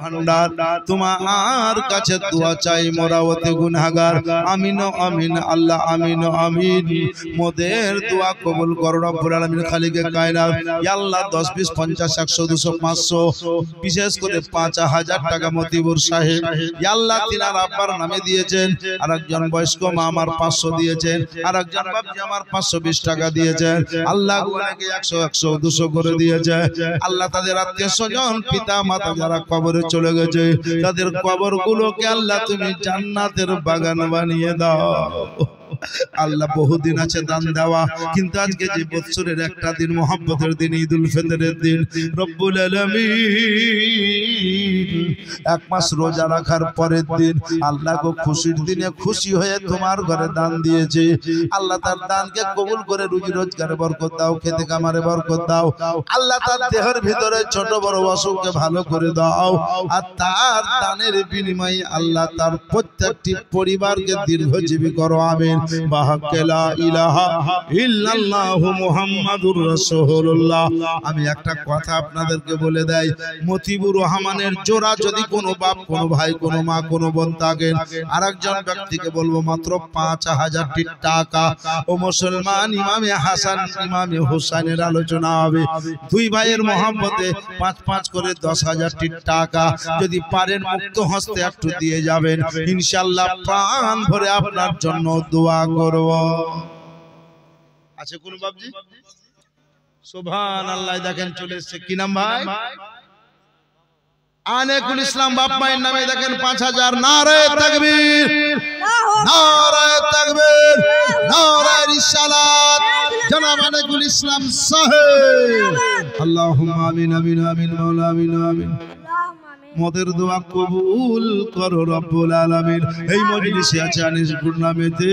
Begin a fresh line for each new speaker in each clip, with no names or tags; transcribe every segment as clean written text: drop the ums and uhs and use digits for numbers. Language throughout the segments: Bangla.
ভান্ডার তোমার কাছে দোয়া চাই মোরা অতি গুনাহগার আমিন আমিন আল্লাহ আমিন আমিন মোদের দোয়া কবুল করো রব্বুল আলামিন খালিকে কায়নাত ইয়া আল্লাহ 10 20 50 100 200 500 বিশেষ করে 5000 টাকা মতিবুর সাহেব ইয়া আল্লাহ তিনার আব্বার নামে দিয়েছেন আরেকজন বয়স্ক মা আমার 500 দিয়েছেন আরেকজন বাপজি আমার 520 টাকা দিয়েছেন আল্লাহ গুনাকে 100 100 200 করে দিয়েছে আল্লাহ তাদের আত্মীয় স্বজন পিতা মাতা যারা কবরে চলে গেছে তাদের কবরগুলোকে আল্লাহ তুমি জান্নাতের বাগান বানিয়ে দাও আল্লাহ বহুদিন আছে দান দেওয়া কিন্তু আজকে যে বছরের একটা দিন মহব্বতের দিন ঈদুল ফিতরের দিন রব্বুল আলামিন এক মাস রোজা রাখার পরের দিন আল্লাহ গো খুশির দিনে খুশি হয়ে তোমার ঘরে দান দিয়েছে আল্লাহ তার দানকে কবুল করে রুজি রোজগারে বরকত দাও খেতে কামারে বরকত দাও আল্লাহ তার দেহের ভিতরে ছোট বড় অসুখকে ভালো করে দাও আর তার দানের বিনিময়ে আল্লাহ তার প্রত্যেকটি পরিবারকে দীর্ঘজীবী করো আমিন বাহাক্কেলা ইলাহা ইল্লাল্লাহু মুহাম্মাদুর রাসূলুল্লাহ আমি একটা কথা আপনাদেরকে বলে দেই মতিবুর রহমানের জোড়া যদি কোনো বাপ কোনো ভাই কোনো মা কোনো বোন থাকেন আরেকজন ব্যক্তিকে বলবো মাত্র 5000 টাকা ও মুসলমান ইমামে হাসান ইমামে হোসেনের আলোচনা হবে দুই ভাইয়ের মহব্বতে 5 করে 10000 টাকা যদি পারেন মুক্ত হস্তে একটু দিয়ে যাবেন ইনশাআল্লাহ প্রাণ ভরে আপনার জন্য দোয়া করব আছে কোন বাপজি সুবহানাল্লাহ দেখেন চলে এসেছে কি নাম ভাই আনেকুল ইসলাম বাপ মায়ের নামে দেখেন 5000 নারে তাকবীর নারে তাকবীর নারে রিসালাত জনাব আনেকুল ইসলাম সাহেব আল্লাহুম্মা আমিন আমিন আমিন মাওলা আমিন আমিন মোদের দোয়া কবুল করো রব্বুল আলামিন এই মজলিসে আছে আনিসপুর নামেতে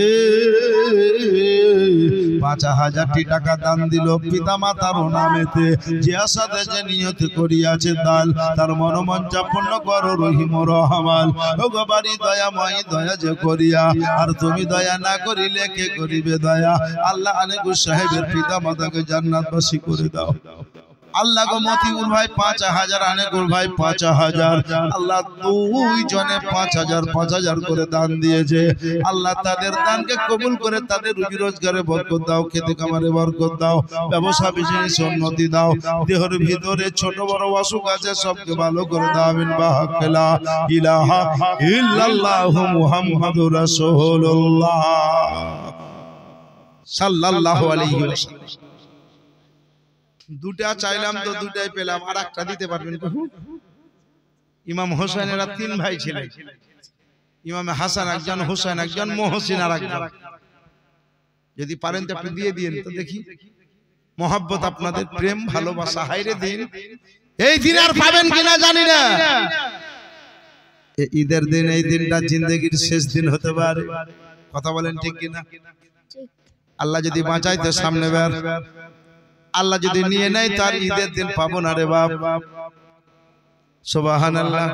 5000 টাকা দান দিল পিতা মাতার নামেতে যে আশাতে যে নিয়ত করিয়াছে দান তার মনোবাঞ্ছা পূর্ণ করো রহিম রহমান ও গো বাড়ি দয়াময় দয়া যে করিয়া আর তুমি দয়া না করিলে কে করিবে দয়া আল্লাহ আনেকুল সাহেবের পিতা মাতাকে জান্নাতবাসী করে দাও আল্লাহ গো মতিউর ভাই 5000 আনেকুল ভাই 5000 আল্লাহ দুই জনে 5000 করে দান দিয়েছে আল্লাহ তাদের দানকে কবুল করে তাদের রুজি রোজগারে বরকত দাও খেতে কামারে বরকত দাও ব্যবসা বিজনেসে উন্নতি দাও দেহের ভিতরে ছোট বড় অসুখ আছে সবকে ভালো করে দাও আমিন বাহাক্কেলা ইলাহা ইল্লাল্লাহু মুহাম্মাদুর রাসূলুল্লাহ সাল্লাল্লাহু আলাইহি ওয়াসাল্লাম দুটা চাইলাম তো দুটাই পেলাম আর একটা দিতে পারবেন ইমাম হোসেনেরা 3 ভাই ছিলেন ইমাম হাসান একজন হোসেন একজন মহসিন আর একজন যদি পারেন তো আপনি দিয়ে দিন তো দেখি মহব্বত আপনাদের প্রেম ভালোবাসা হাইরে দিন এই দিন আর পাবেন কিনা জানি না এই ঈদের দিন এই দিনটা জিন্দেগীর শেষ দিন হতে পারে কথা বলেন ঠিক কিনা আল্লাহ যদি বাঁচায় তো সামনে বার আল্লাহ যদি নিয়ে নেয় তার ঈদের দিন পাবো না রে বাপ সুবহানাল্লাহ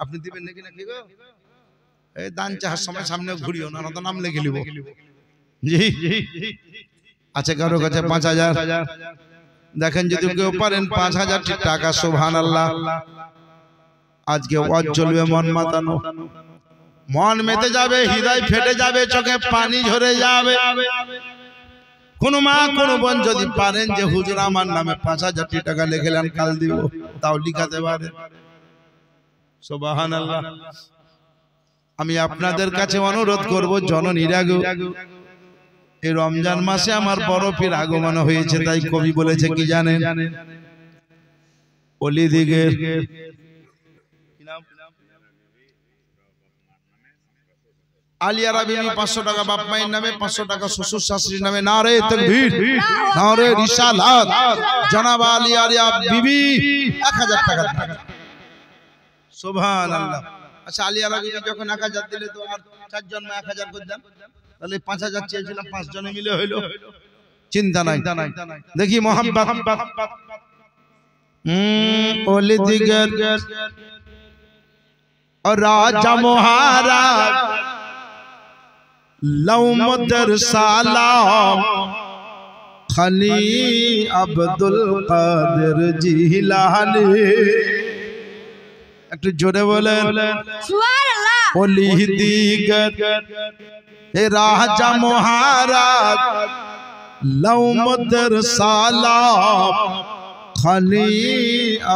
আপনি দিবেন নাকি না কি গো এই দান চাহার সময় সামনে ঘুরিও না তো নাম লিখে লিব জি আচ্ছা কারো কাছে 5000 দেখেন যদি কেউ পারেন 5000 টাকা সুবহানাল্লাহ আজকে ওয়াজ চলবে মন মাতানো মন মেতে যাবে হৃদয় ফেটে যাবে চোখে পানি ঝরে যাবে কোন মা কোন বোন যদি পারেন যে হুজুর আমার নামে 5000 টাকা লিখলেন কাল দিব তাও লিখাতে পারে সুবহানাল্লাহ আমি আপনাদের কাছে অনুরোধ করব জননীরা গো এই রমজান মাসে আমার বড় পীর আগমন হয়েছে তাই কবি বলেছে কি জানেন ওলি দিগের আলিয়ারা বিবি 500 টাকা বাপ মায়ের নামে 500 টাকা শ্বশুর শাশুড়ির নামে নারে তাকবীর নারে রিসালাত জনাব আলিয়ারা বিবি 1000 টাকা সুবহানাল্লাহ আচ্ছা আলিয়ারা বিবি যখন 1000 দিলে তো আর 4 জন 1000 করে দেন তাহলে 5000 চেয়েছিলাম 5 জনে মিলে হলো চিন্তা নাই দেখি মোহাম্মদ ওলি দিগর রাজা মহারাজ লৌমদর সালাম খনি আব্দুল কাদের জিলানী একটু জোরে বলেন সুবহানাল্লাহ। ওলি দিগর হে রাজা মহারাজ লৌমদর সালাম খালি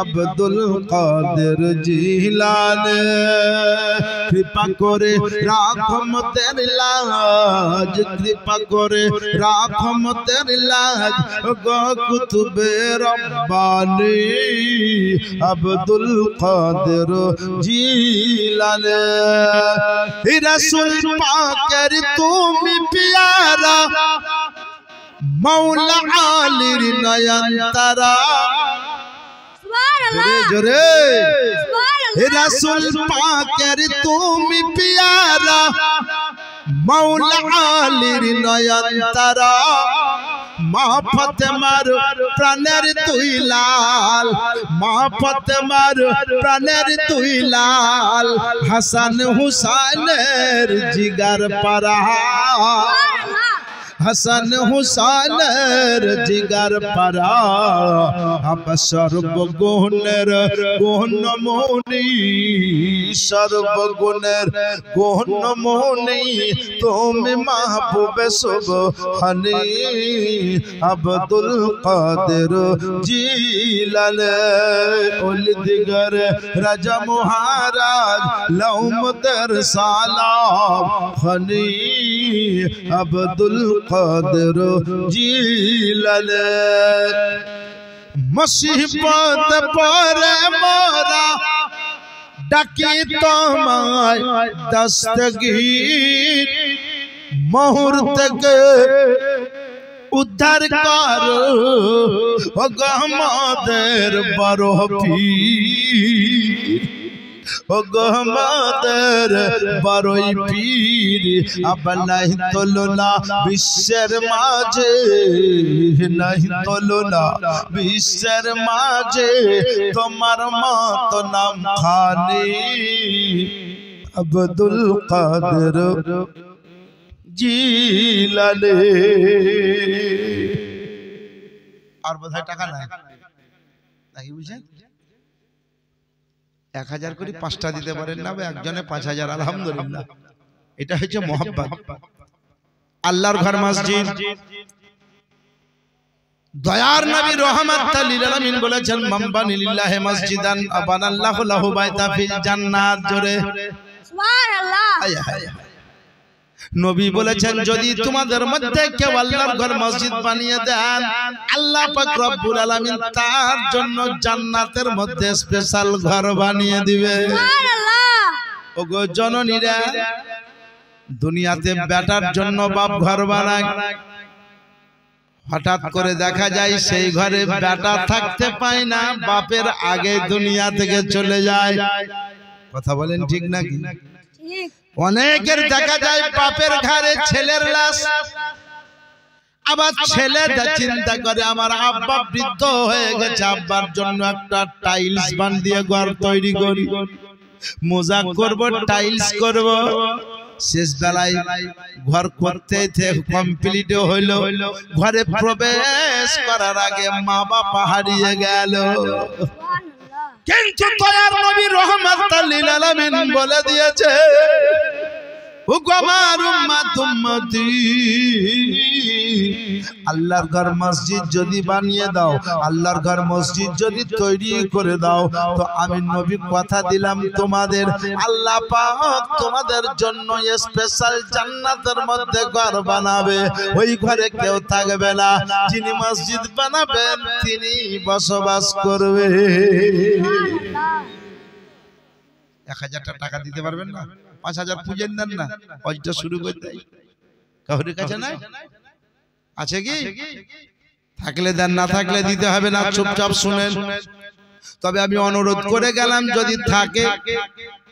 আব্দুল কাদের জিলানী কৃপা করে রাহমতের লাজ কৃপা করে রাহমতের লাজ গো কুতুবে রব্বানী আব্দুল কাদের জিলানী রাসূল পাকের তুমি প্যারা মৌলা আলীর নয়ন তারা সুবহানাল্লাহ জোরে সুবহানাল্লাহ রাসূল পাকের তুমি প্যারা মৌলা আলীর নয়ন তারা মা ফাতেমার প্রাণের তুই লাল মা ফাতেমার প্রাণের তুই লাল হাসান হুসাইনের জিগার পারা হাসান হুসাইনের জিগার পারা আব সর্বগুণের গুণমণি সর্বগুণের গুণমণি তুমি মাহবুবে সুবহানী আব্দুল কাদের জিলানী ওলি দিগর রাজা মহারাজ লৌমদর সালাম খানি আব্দুল কাদের জিলানী মুসিবত পরে মোরা ডাকি তোমায় দস্তগীর মুহূর্তকে উদ্ধার করো ও গো আমাদের বড় পীর ও গো আমাদের বড়ই পীর আব নাহি তুলনা বিশ্বের মাঝে নাহি তুলনা বিশ্বের মাঝে তোমার মত নাম খানি আব্দুল কাদের জিলানী। আর বোধহয় টাকা নাই নাকি বুঝছেন 1000 করে 5টা দিতে পারেন না একজনে 5000 আলহামদুলিল্লাহ এটা হচ্ছে মোহাব্বত আল্লাহর ঘর মসজিদ দয়ার নবী রাহমাতাল লিল আলামিন বলেছেন মান বানা লিল্লাহি মসজিদান বানাল্লাহু লাহু বাইতা ফিল জান্নাত জোরে সুবহানাল্লাহ। নবী বলেছেন যদি তোমাদের মধ্যে কেউ আল্লাহর ঘর মসজিদ বানিয়ে দেন আল্লাহ পাক রব্বুল আলামিন তার জন্য জান্নাতের মধ্যে স্পেশাল ঘর বানিয়ে দিবে সুবহানাল্লাহ। ওগো জননীরা দুনিয়াতে বেটার জন্য বাপ ঘর বানায় হঠাৎ করে দেখা যায় সেই ঘরে বেটা থাকতে পায় না বাপের আগে দুনিয়া থেকে চলে যায় কথা বলেন ঠিক নাকি ঠিক। অনেকের দেখা যায় বাপের ঘরে ছেলের লাশ আবার ছেলে চিন্তা করে আমার আব্বা বৃদ্ধ হয়ে গেছে আব্বার জন্য একটা টাইলস বানিয়ে ঘর তৈরি করি মোজা করব টাইলস করব শেষ বেলায় ঘর করতে কমপ্লিট হইল ঘরে প্রবেশ করার আগে মা বাবা হারিয়ে গেল কিন্তু দয়ার নবী রাহমাতাল লিল আলামিন বলে দিয়েছে আল্লাহর ঘর মসজিদ যদি বানিয়ে দাও আল্লাহর ঘর মসজিদ যদি তৈরি করে দাও তো আমি নবী কথা দিলাম তোমাদের আল্লাহ পাক তোমাদের জন্য স্পেশাল জান্নাতের মধ্যে ঘর বানাবে ওই ঘরে কেউ থাকবে না যিনি মসজিদ বানাবেন তিনি বসবাস করবে 1000 টাকা দিতে পারবেন না 5000 পুজেন দেন না কাজটা শুরু করতে কাউর কাছে নাই আছে কি থাকলে দেন না থাকলে দিতে হবে না চুপচাপ শুনেন তবে আমি অনুরোধ করে গেলাম যদি থাকে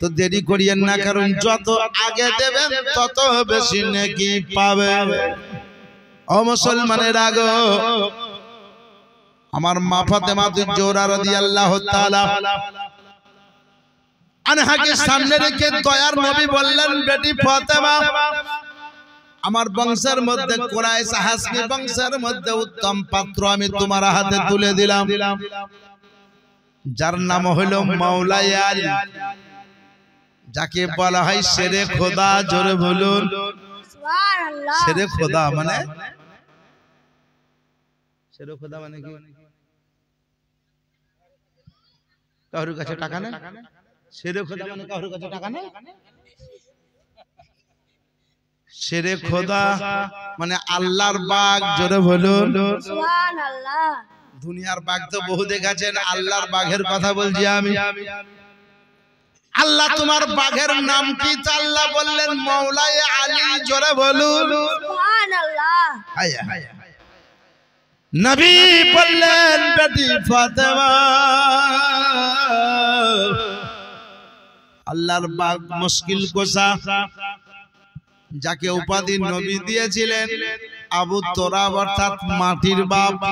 তো দেরি করিয়েন না কারণ যত আগে দেবেন তত বেশি নেকি পাবেন ও মুসলমানের আগো আমার মা ফাতেমা জোহরা রাদিয়াল্লাহু তাআলা আনহাকে সামনে রেখে দয়ার নবী বললেন বেটি ফাতেমা আমার বংশের মধ্যে কুরাইশ হাসমি বংশের মধ্যে উত্তম পাত্র আমি তোমার হাতে তুলে দিলাম যার নাম হলো মাওলাই আলী, যাকে বলা হয় শেরে খোদা। জোরে বলুন
সুবহানাল্লাহ।
শেরে খোদা মানে, শেরে খোদা মানে কি? কারোর কাছে টাকা নেই। শেরে খোদা মানে কারোর কাছে টাকা নেই। শেরে খোদা মানে আল্লাহর বাগ। জোরে বলুন
সুবহানাল্লাহ।
দুনিয়ার বাঘ তো বহু দেখাছেন, আল্লাহর বাঘের কথা বলছি আমি। আল্লাহ তোমার বাঘের নাম কি? আল্লাহ বললেন মাওলাই আলী। জোরে বলুন
সুবহানাল্লাহ।
হায়া। নবী বললেন বেটি ফাতেমা, আল্লাহর বাঘ মুশকিল কোসা, যাকে উপাধি নবী দিয়েছিলেন আবু তোরাব অর্থাৎ মাটির বাপ।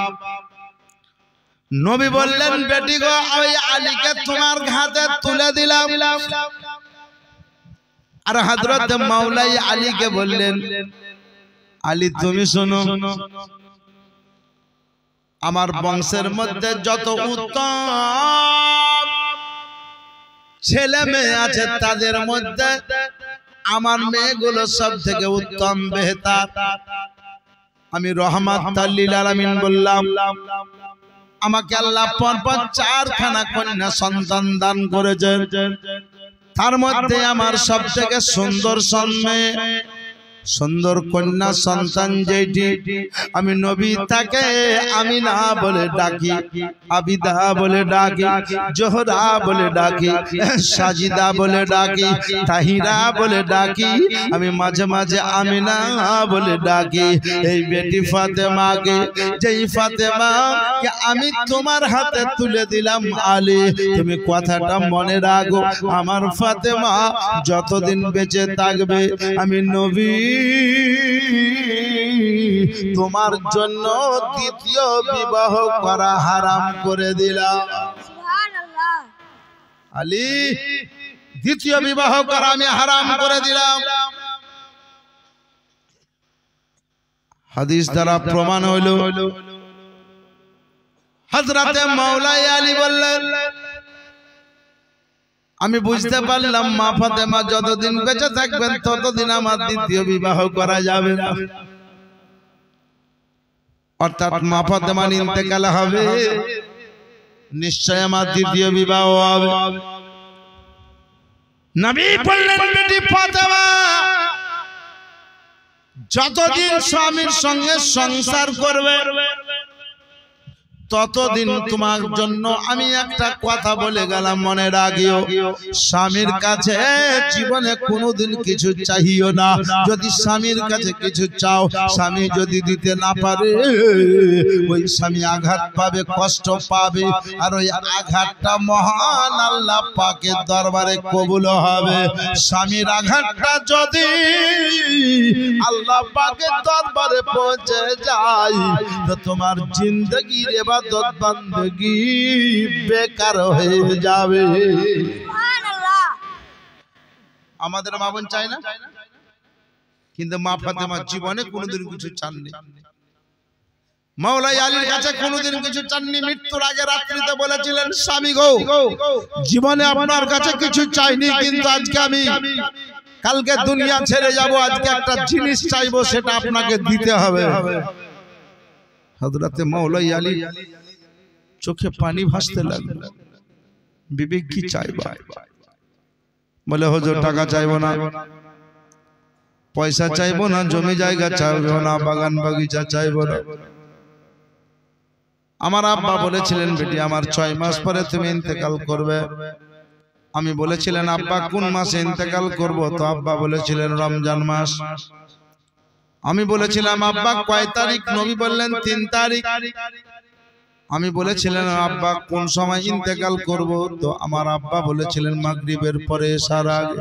নবী বললেন বেটি গো, ওই আলীকে তোমার হাতে তুলে দিলাম। আর হযরত মাওলাই আলীকে বললেন আলী তুমি শোনো, আমার বংশের মধ্যে যত উত্তম ছেলে মেয়ে আছে তাদের মধ্যে আমার মেয়েগুলো সব থেকে উত্তম বেহতার। আমি রহমাতুল লিল আলামিন বললাম, আমাকে আল্লাহ পরপর 4খানা কন্যা সন্তান দান করেছেন, তার মধ্যে আমার সব থেকে সুন্দর মেয়ে, সুন্দর কন্যা সন্তান যেটি আমি নবী তাকে আমিনা বলে ডাকি, আবিদা বলে ডাকি, জোহরা বলে ডাকি, সাজিদা বলে ডাকি, তাহিরা বলে ডাকি, আমি মাঝে মাঝে আমিনা বলে ডাকি। এই বেটি ফাতেমাকে, যেই ফাতেমাকে আমি তোমার হাতে তুলে দিলাম আলী, তুমি কথাটা মনে রাখো, আমার ফাতেমা যতদিন বেঁচে থাকবে আমি নবী তোমার জন্য দ্বিতীয় বিবাহ করা হারাম করে দিলাম।
সুবহানাল্লাহ।
আলী দ্বিতীয় বিবাহ করা আমি হারাম করে দিলাম। হাদিস দ্বারা প্রমাণ হইল। হযরতে মাওলাই আলী বললেন, আমি বুঝতে পারলাম মা ফাতেমা যতদিন বেঁচে থাকবেন ততদিন আমার দ্বিতীয় বিবাহ করা যাবে না, অর্থাৎ মা ফাতেমার ইন্তেকাল হবে, নিশ্চয় আমার দ্বিতীয় বিবাহ হবে। নবী বললেন বেটি ফাতেমা, যতদিন স্বামীর সঙ্গে সংসার করবে ততদিন তোমার জন্য আমি একটা কথা বলে গেলাম, মনে রাখিও, স্বামীর কাছে জীবনে কোনোদিন কিছু চাইও না। যদি স্বামীর কাছে কিছু চাও, স্বামী যদি দিতে না পারে, ওই স্বামী আঘাত পাবে, কষ্ট পাবে, আর ওই আঘাতটা মহান আল্লাহ পাকের দরবারে কবুল হবে। স্বামীর আঘাতটা যদি আল্লাহ পাকের দরবারে পৌঁছে যায় তো তোমার জিন্দগির ইবাদত বান্দেগি বেকার হয়ে যাবে।
সুবহানাল্লাহ।
আমাদের মা বোন চায় না, কিন্তু মা ফাতেমা জীবনে কোনোদিন কিছু চাননি। মাওলাই আলীর কাছে কোনোদিন কিছু চাননি। মৃত্যুর আগে রাত্রিতে বলেছিলেন, স্বামী গো, জীবনে আপনার কাছে কিছু চাইনি, কিন্তু আজকে আমি কালকে দুনিয়া ছেড়ে যাব, আজকে একটা জিনিস চাইবো, সেটা আপনাকে দিতে হবে। হযরতে মাওলাই আলী চোখে পানি ভাসতে লাগলো। বিবেক কি চাইবা? বলে হুজুর টাকা চাইবো না, পয়সা চাইবো না, জমি জায়গা চাইবো না, বাগান বাগিচা চাইবো না। আমার আব্বা বলেছিলেন বেটি আমার 6 মাস পরে তুমি ইন্তেকাল করবে। আমি বলেছিলেন আব্বা কোন মাসে ইন্তেকাল করব? তো আব্বা বলেছিলেন রমজান মাস। আমি বলেছিলাম আব্বা কয় তারিখ? নবী বললেন 3 তারিখ। আমি বলেছিলেন আব্বা কোন সময় ইন্তেকাল করব? তো আমার আব্বা বলেছিলেন মাগরিবের পরে এশার আগে।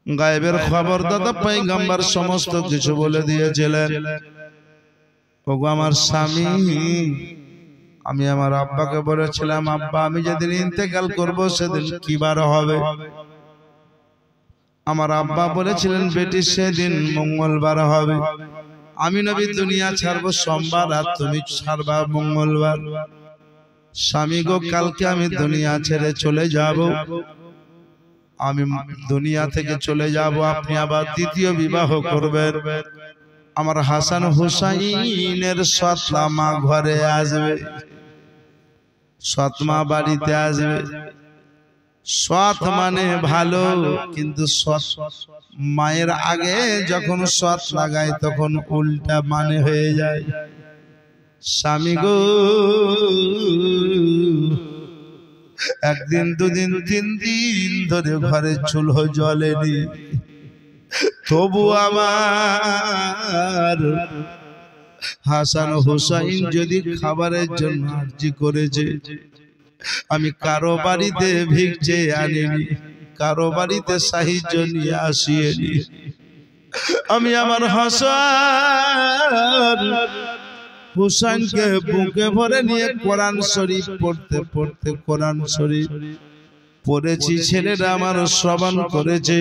গায়েবের খবরদাতা পয়গম্বর সমস্ত কিছু বলে দিয়েছিলেন। ওগো আমার স্বামী, আমি আমার আব্বাকে বলেছিলাম আব্বা আমি যেদিন ইন্তেকাল করব সেদিন কি বার হবে? আমার আব্বা বলেছিলেন বেটি সেদিন মঙ্গলবার হবে। আমি নবী দুনিয়া ছাড়বো সোমবার আর তুমি ছাড়বা মঙ্গলবার। স্বামী গো কালকে আমি দুনিয়া ছেড়ে চলে যাব, আমি দুনিয়া থেকে চলে যাব, আপনি আবার দ্বিতীয় বিবাহ করবেন। আমার হাসান হুসাইনের সৎলা মা ঘরে আসবে, সৎমা বাড়িতে আসবে। সৎ মানে ভালো, কিন্তু সৎ মায়ের আগে যখন সৎ লাগায় তখন উল্টা মানে হয়ে যায়। স্বামী গো একদিন দুদিন তিন দিন ধরে ঘরে চুলো জ্বলেনি, তবু আমার হাসান হুসাইন যদি খাবারের জন্য আর্জি করেছে, আমি কারো বাড়িতে ভিক্ষে আনিনি, কারো বাড়িতে সাহায্য নিয়ে আসিনি। আমি আমার হাসান হুসাইনকে বুকে ভরে নিয়ে কোরআন শরীফ পড়তে পড়তে, কোরআন শরীফ পড়েছি, ছেলেরা আমার শ্রবণ করেছে।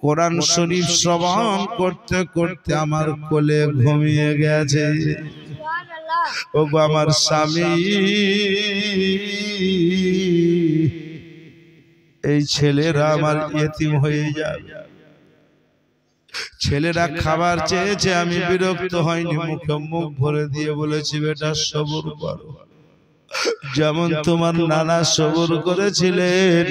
কোরআন শরীফ শ্রবণ করতে করতে আমার কোলে ঘুমিয়ে গেছে।
সুবহানাল্লাহ।
ওগো আমার স্বামী, এই ছেলেরা আমার ইতিম হয়ে যাবে। ছেলেরা খাবার চেয়েছে, আমি বিরক্ত হয়নি, মুখে মুখ ভরে দিয়ে বলেছি বেটা সবুর করো, যেমন তোমার নানা সবুর করেছিলেন।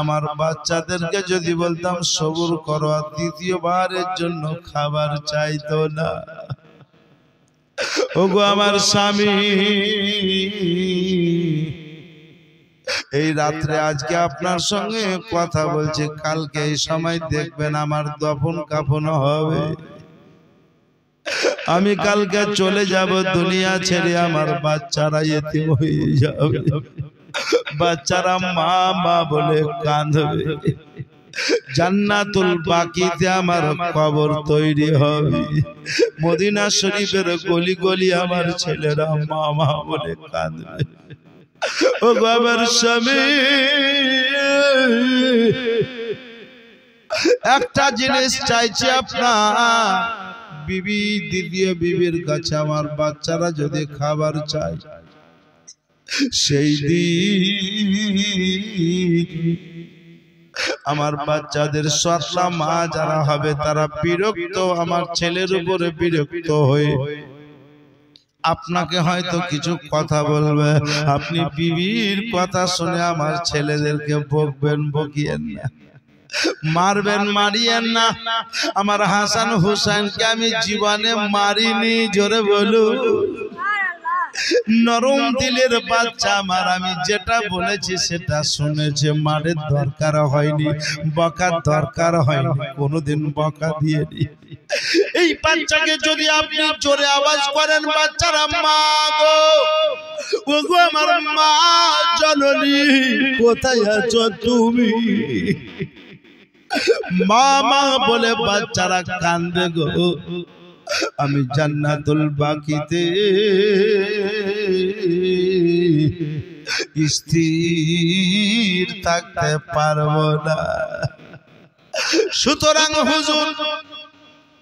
আমার বাচ্চাদেরকে যদি বলতাম সবুর করো, আর দ্বিতীয়বারের জন্য খাবার চাইতো না। ওগো আমার স্বামী, এই রাত্রে আজকে আপনার সঙ্গে কথা বলছে, কালকে এই সময় দেখবেন আমার দফন কাফন হবে। আমি কালকে চলে যাব দুনিয়া ছেড়ে, আমার বাচ্চারা এতিম হয়ে যাবে, বাচ্চারা মা মা বলে কাঁদবে। জান্নাতুল বাকিতে আমার কবর তৈরি হবে, মদিনা শরীফের গলি গলি আমার ছেলেরা মা মা বলে কাঁদবে। ও বাবার স্বামী, একটা জিনিস চাইছি আপনার, বিবি দ্বিতীয় বিবির কাছে আমার বাচ্চারা যদি খাবার চায়, সেই দিন আমার বাচ্চাদের সৎলা মা যারা হবে তারা বিরক্ত, আমার ছেলের উপরে বিরক্ত হয়ে আপনাকে হয়তো কিছু কথা বলবে। আপনি বিবির কথা শুনে আমার ছেলেদেরকে বকবেন, বকিয়েন না, মারবেন, মারিয়েন না। আমার হাসান হুসাইনকে আমি জীবনে মারিনি, জোরে বলুন। নরম দিলের বাচ্চা আমার, আমি যেটা বলেছি সেটা শুনেছে, মারের দরকার হয়নি, বকার দরকার হয়নি, কোনোদিন বকা দিয়েনি। এই বাচ্চাকে যদি আপনি জোরে আওয়াজ করেন, বাচ্চারা মা গো, ওগো আমার মা জননী, কোথায় আছো তুমি, মা মা বলে বাচ্চারা কান্দে গো, আমি জান্নাতুল বাকিতে স্থির থাকতে পারবো না। সুতরাং হুজুর,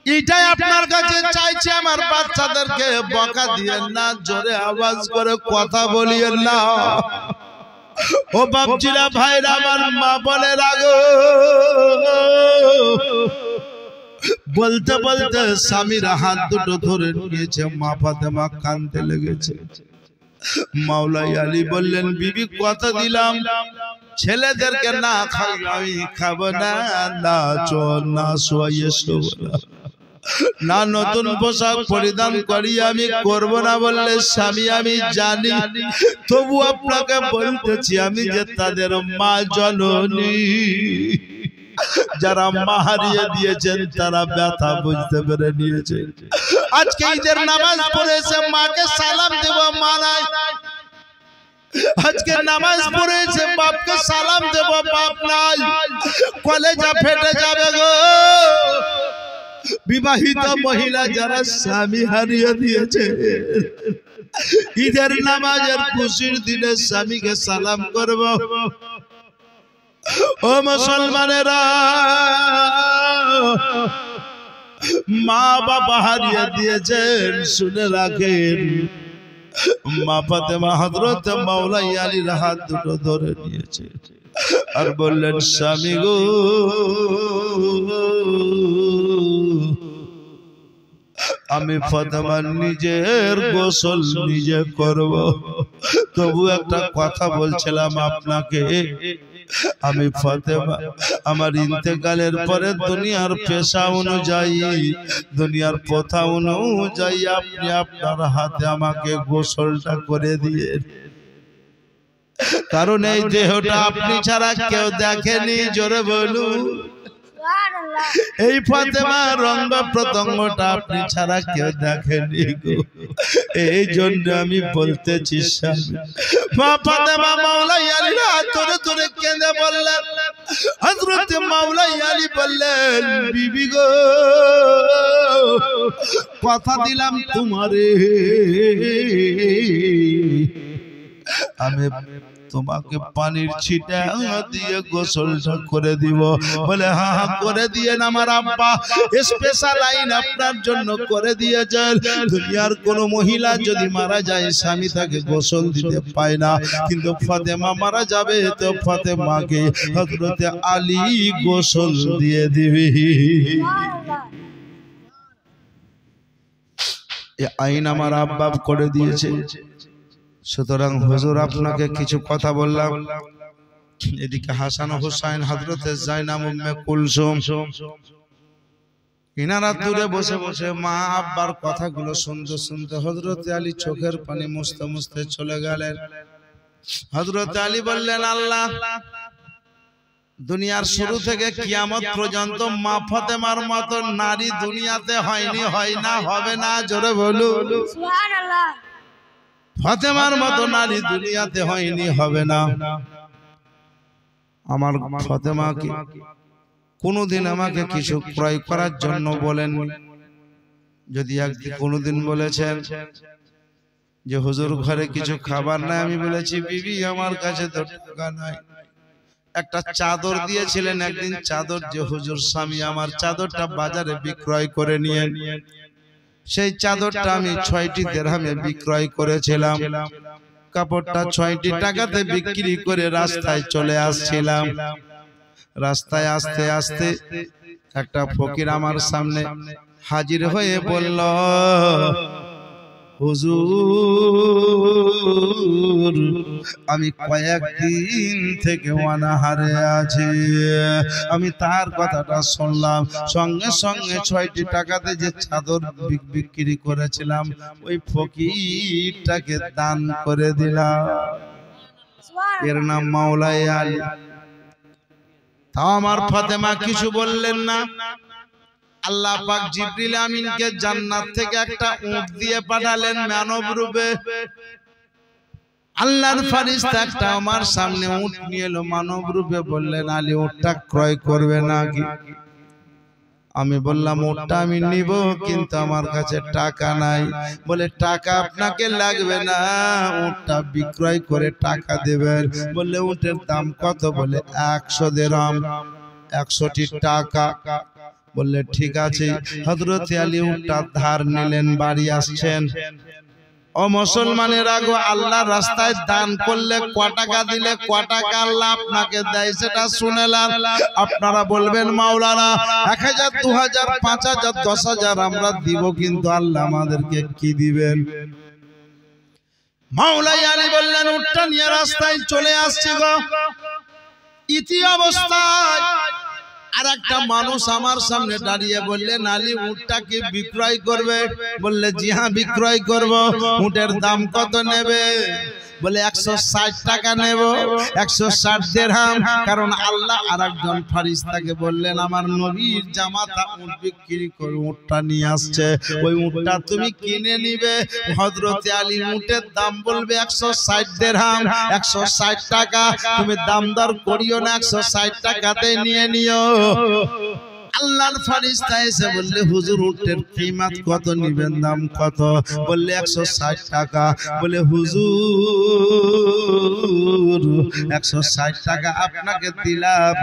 এটাই আপনার কাছে চাইছি, আমার বাচ্চাদেরকে বকা দিয়েন না, জোরে আওয়াজ করে কথা বলিয়েন না। ও বাপজিরা, ভাইরা আমার, মা বলে রাগো। বলতে বলতে স্বামীর হাত দুটো ধরে নিয়েছে, মা ফাতেমা কাঁদতে লেগেছে। মাওলাই আলী বললেন, বিবি কথা দিলাম ছেলেদেরকে না খাই আমি খাবো না, না চল না শোয়াইয়ে শোবো না, না নতুন পোশাক পরিধান করি আমি করব না বললে স্বামী আমি জানি, তবু আপনাকে বলতেছি আমি যে তাদের মা জননী। যারা মা হারিয়ে দিয়েছেন তারা ব্যথা বুঝতে পেরে নিয়েছে। আজকে ঈদের নামাজ পড়েছে, মাকে সালাম দেব, মা নাই। আজকে নামাজ পড়েছে, বাপকে সালাম দেব, বাপ নাই। কলেজা ফেটে যাবে গো। বিবাহিত মহিলা যারা স্বামী হারিয়ে দিয়েছে, ঈদের নামাজের খুশির দিনে স্বামীকে সালাম করব। ও মুসলমানেরা, মা বাবা হারিয়ে দিয়েছেন, শুনে রাখেন, মা ফাতেমা হযরত মাওলাই আলীর হাত দুটো ধরে নিয়েছে আর বললেন স্বামী গো আমি ফাতেমা নিজের গোসল নিজে করব তবু একটা কথা বলছিলাম আপনাকে আমি ফাতেমা আমার ইন্তেকালের পরে দুনিয়ার পেশা অনুযায়ী দুনিয়ার প্রথা অনুযায়ী আপনি আপনার হাতে আমাকে গোসলটা করে দিয়ে কারণ এই দেহটা আপনি ছাড়া কেউ দেখেনি জোরে বলুন এই ফাতেমা রঙ্গ প্রত্যঙ্গটা আপনি ছাড়া কেউ দেখেনি গো এই জন্য আমি বলতেছি মা ফাতেমা মাওলাই আলীর হাত ধরে ধরে কেঁদে বললেন হযরত মাওলাই আলী বললেন বিবি গো কথা দিলাম তোমারে আমি তোমাকে পানির ছিটা দিয়ে গোসলটা করে দিব বলে হ্যাঁ হ্যাঁ করে দিয়েন আমার আব্বা স্পেশাল আইন আপনার জন্য করে দিয়েছেন দুনিয়ার কোন মহিলা যদি মারা যায় স্বামী তাকে গোসল দিতে পায় না কিন্তু ফাতেমা মারা যাবে তো ফাতেমাকে হযরত আলী গোসল দিয়ে দিবি এই আইন আমার আব্বা করে দিয়েছে সুতরাং হুজুর আপনাকে কিছু কথা বললাম এদিকে হাসান ও হুসাইন হযরত জাইনাব উম্মে কুলসুম ইনারা দূরে বসে বসে মা আব্বার কথাগুলো শুনতে শুনতে হযরত আলী চোখের পানি মুছতে মুছতে চলে গেলেন হযরত আলী বললেন আল্লাহ দুনিয়ার শুরু থেকে কিয়ামত পর্যন্ত মা ফাতেমার মতো নারী দুনিয়াতে হয়নি হয় না হবে না জোরে বলুন
সুবহানাল্লাহ
ফাতেমার মতো নারী দুনিয়াতে হয়নি হবে না আমার ফাতেমাকে কোনোদিন আমাকে কিছু ক্রয় করার জন্য বলেন যদি একদিন কোনোদিন বলেছেন যে হুজুর ঘরে কিছু খাবার নাই আমি বলেছি বিবি আমার কাছে তো টাকা নাই একটা চাদর দিয়েছিলেন একদিন চাদর যে হুজুর স্বামী আমার চাদরটা বাজারে বিক্রয় করে নিয়ে সেই চাদরটা আমি 6টি দিরহামে বিক্রয় করেছিলাম কাপড়টা 6টি টাকাতে বিক্রি করে রাস্তায় চলে আসছিলাম রাস্তায় আসতে আসতে একটা ফকির আমার সামনে হাজির হয়ে বলল হুজুর আমি কয়েকদিন থেকে অনাহারে আছি আমি তার কথাটা শুনলাম সঙ্গে সঙ্গে 6টি টাকাতে যে চাদর বিক্রি করেছিলাম ওই ফকিরটাকে দান করে দিলাম এর নাম মাওলাই আলী তাও আমার ফাতেমা কিছু বললেন না আল্লাহ পাক জিবরিল আমিনকে জান্নাত থেকে একটা উট দিয়ে পাঠালেন মানব রূপে আল্লাহর ফেরেশতা একটা আমার সামনে উট নিয়ে এলো মানব রূপে বললেন আলী উটটা ক্রয় করবে নাকি আমি বললাম উটটা আমি নিব কিন্তু আমার কাছে টাকা নাই বলে টাকা আপনাকে লাগবে না উটটা বিক্রয় করে টাকা দেবেন বললে উটের দাম কত বলে 100 দিরহাম 100টি টাকা বললে ঠিক আছে হযরত আলী উটটা ধার নিলেন বাড়ি আসছেন ও মুসলমানের আগো আল্লাহ রাস্তায় দান করলে কত টাকা দিলে কত টাকা আল্লাহ আপনাকে দেয় সেটা শুনেলেন আপনারা বলবেন মাওলানা 1000 2000 5000 10000 আমরা দিব কিন্তু আল্লাহ আমাদেরকে কি দিবেন মাওলাই আলী বললেন উটটা নিয়ে রাস্তায় চলে আসছে গো ইতি অবস্থায় আর একটা মানুষ আমার সামনে দাঁড়িয়ে বললেন আলী উটটা কি বিক্রয় করবে বললে জি হ্যাঁ বিক্রয় করব উটের দাম কত নেবে বলে 160 টাকা নেব 160 দিরহাম কারণ আল্লাহ আরেকজন ফেরেশতাকে বললেন আমার নবীর জামাতা উট বিক্রি করে উটটা নিয়ে আসছে ওই উটটা তুমি কিনে নিবে হযরত আলী উটের দাম বলবে 160 দিরহাম 160 টাকা তুমি দাম দর করিও না 160 টাকাতে নিয়ে নিও আল্লাহর ফেরেশতা এসে বললে হুজুর উটের কিমত কত নিবেন, দাম কত? বললে 160 টাকা। বলে হুজুর 160 টাকা আপনাকে দিলাম।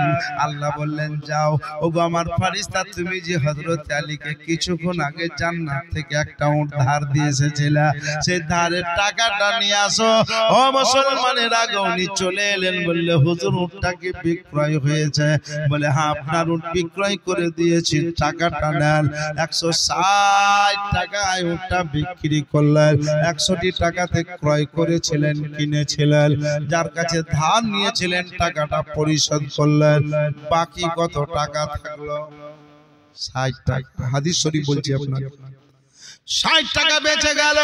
আল্লাহ বললেন যাও, ওগো আমার ফেরেশতা তুমি যে হযরত আলীকে কিছুক্ষণ আগে জান্নাত থেকে একটা উট ধার দিয়ে এসেছিলা, সেই ধারের টাকাটা নিয়ে আসো। ও মুসলমানের আগে উনি চলে এলেন, বললে হুজুর উটটা কি বিক্রয় হয়েছে? বলে হ্যাঁ আপনার উট বিক্রয় করে দিয়েছি, টাকাটা নেন। 160 টাকায় উটটা বিক্রি করলেন। 100 টাকাতে ক্রয় করেছিলেন, কিনেছিলেন। যার কাছে ধার নিয়েছিলেন টাকাটা পরিশোধ করলেন। বাকি কত টাকা থাকলো? 60 টাকা। হাদিস শরীফ বলছি আপনার। 60 টাকা বেঁচে গেল।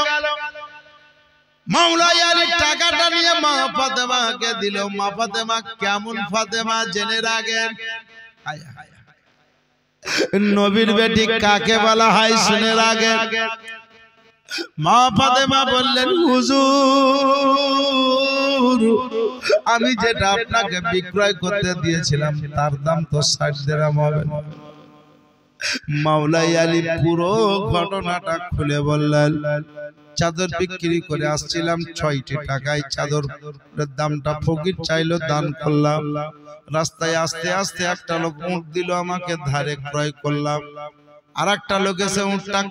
মাওলাই আলী টাকাটা নিয়ে মা ফাতেমাকে দিল। মা ফাতেমা কেমন ফাতেমা জেনে রাখেন। নবীর বেটি কাকে বলা হয় শুনে রাখেন। মা ফাতেমা বললেন হুজুর আমি যেটা আপনাকে বিক্রয় করতে দিয়েছিলাম তার দাম তো 60 দিরহাম হবে। মাওলাই আলী পুরো ঘটনাটা খুলে বললেন। চাদর বিক্রি করে আসছিলাম 6টি টাকায়, চাদরের দামটা ফকির চাইলো, দান করলাম। রাস্তায় আস্তে আস্তে একটা লোক উট দিল আমাকে, ধারে ক্রয় করলাম। আর একটা লোক এসে উটটা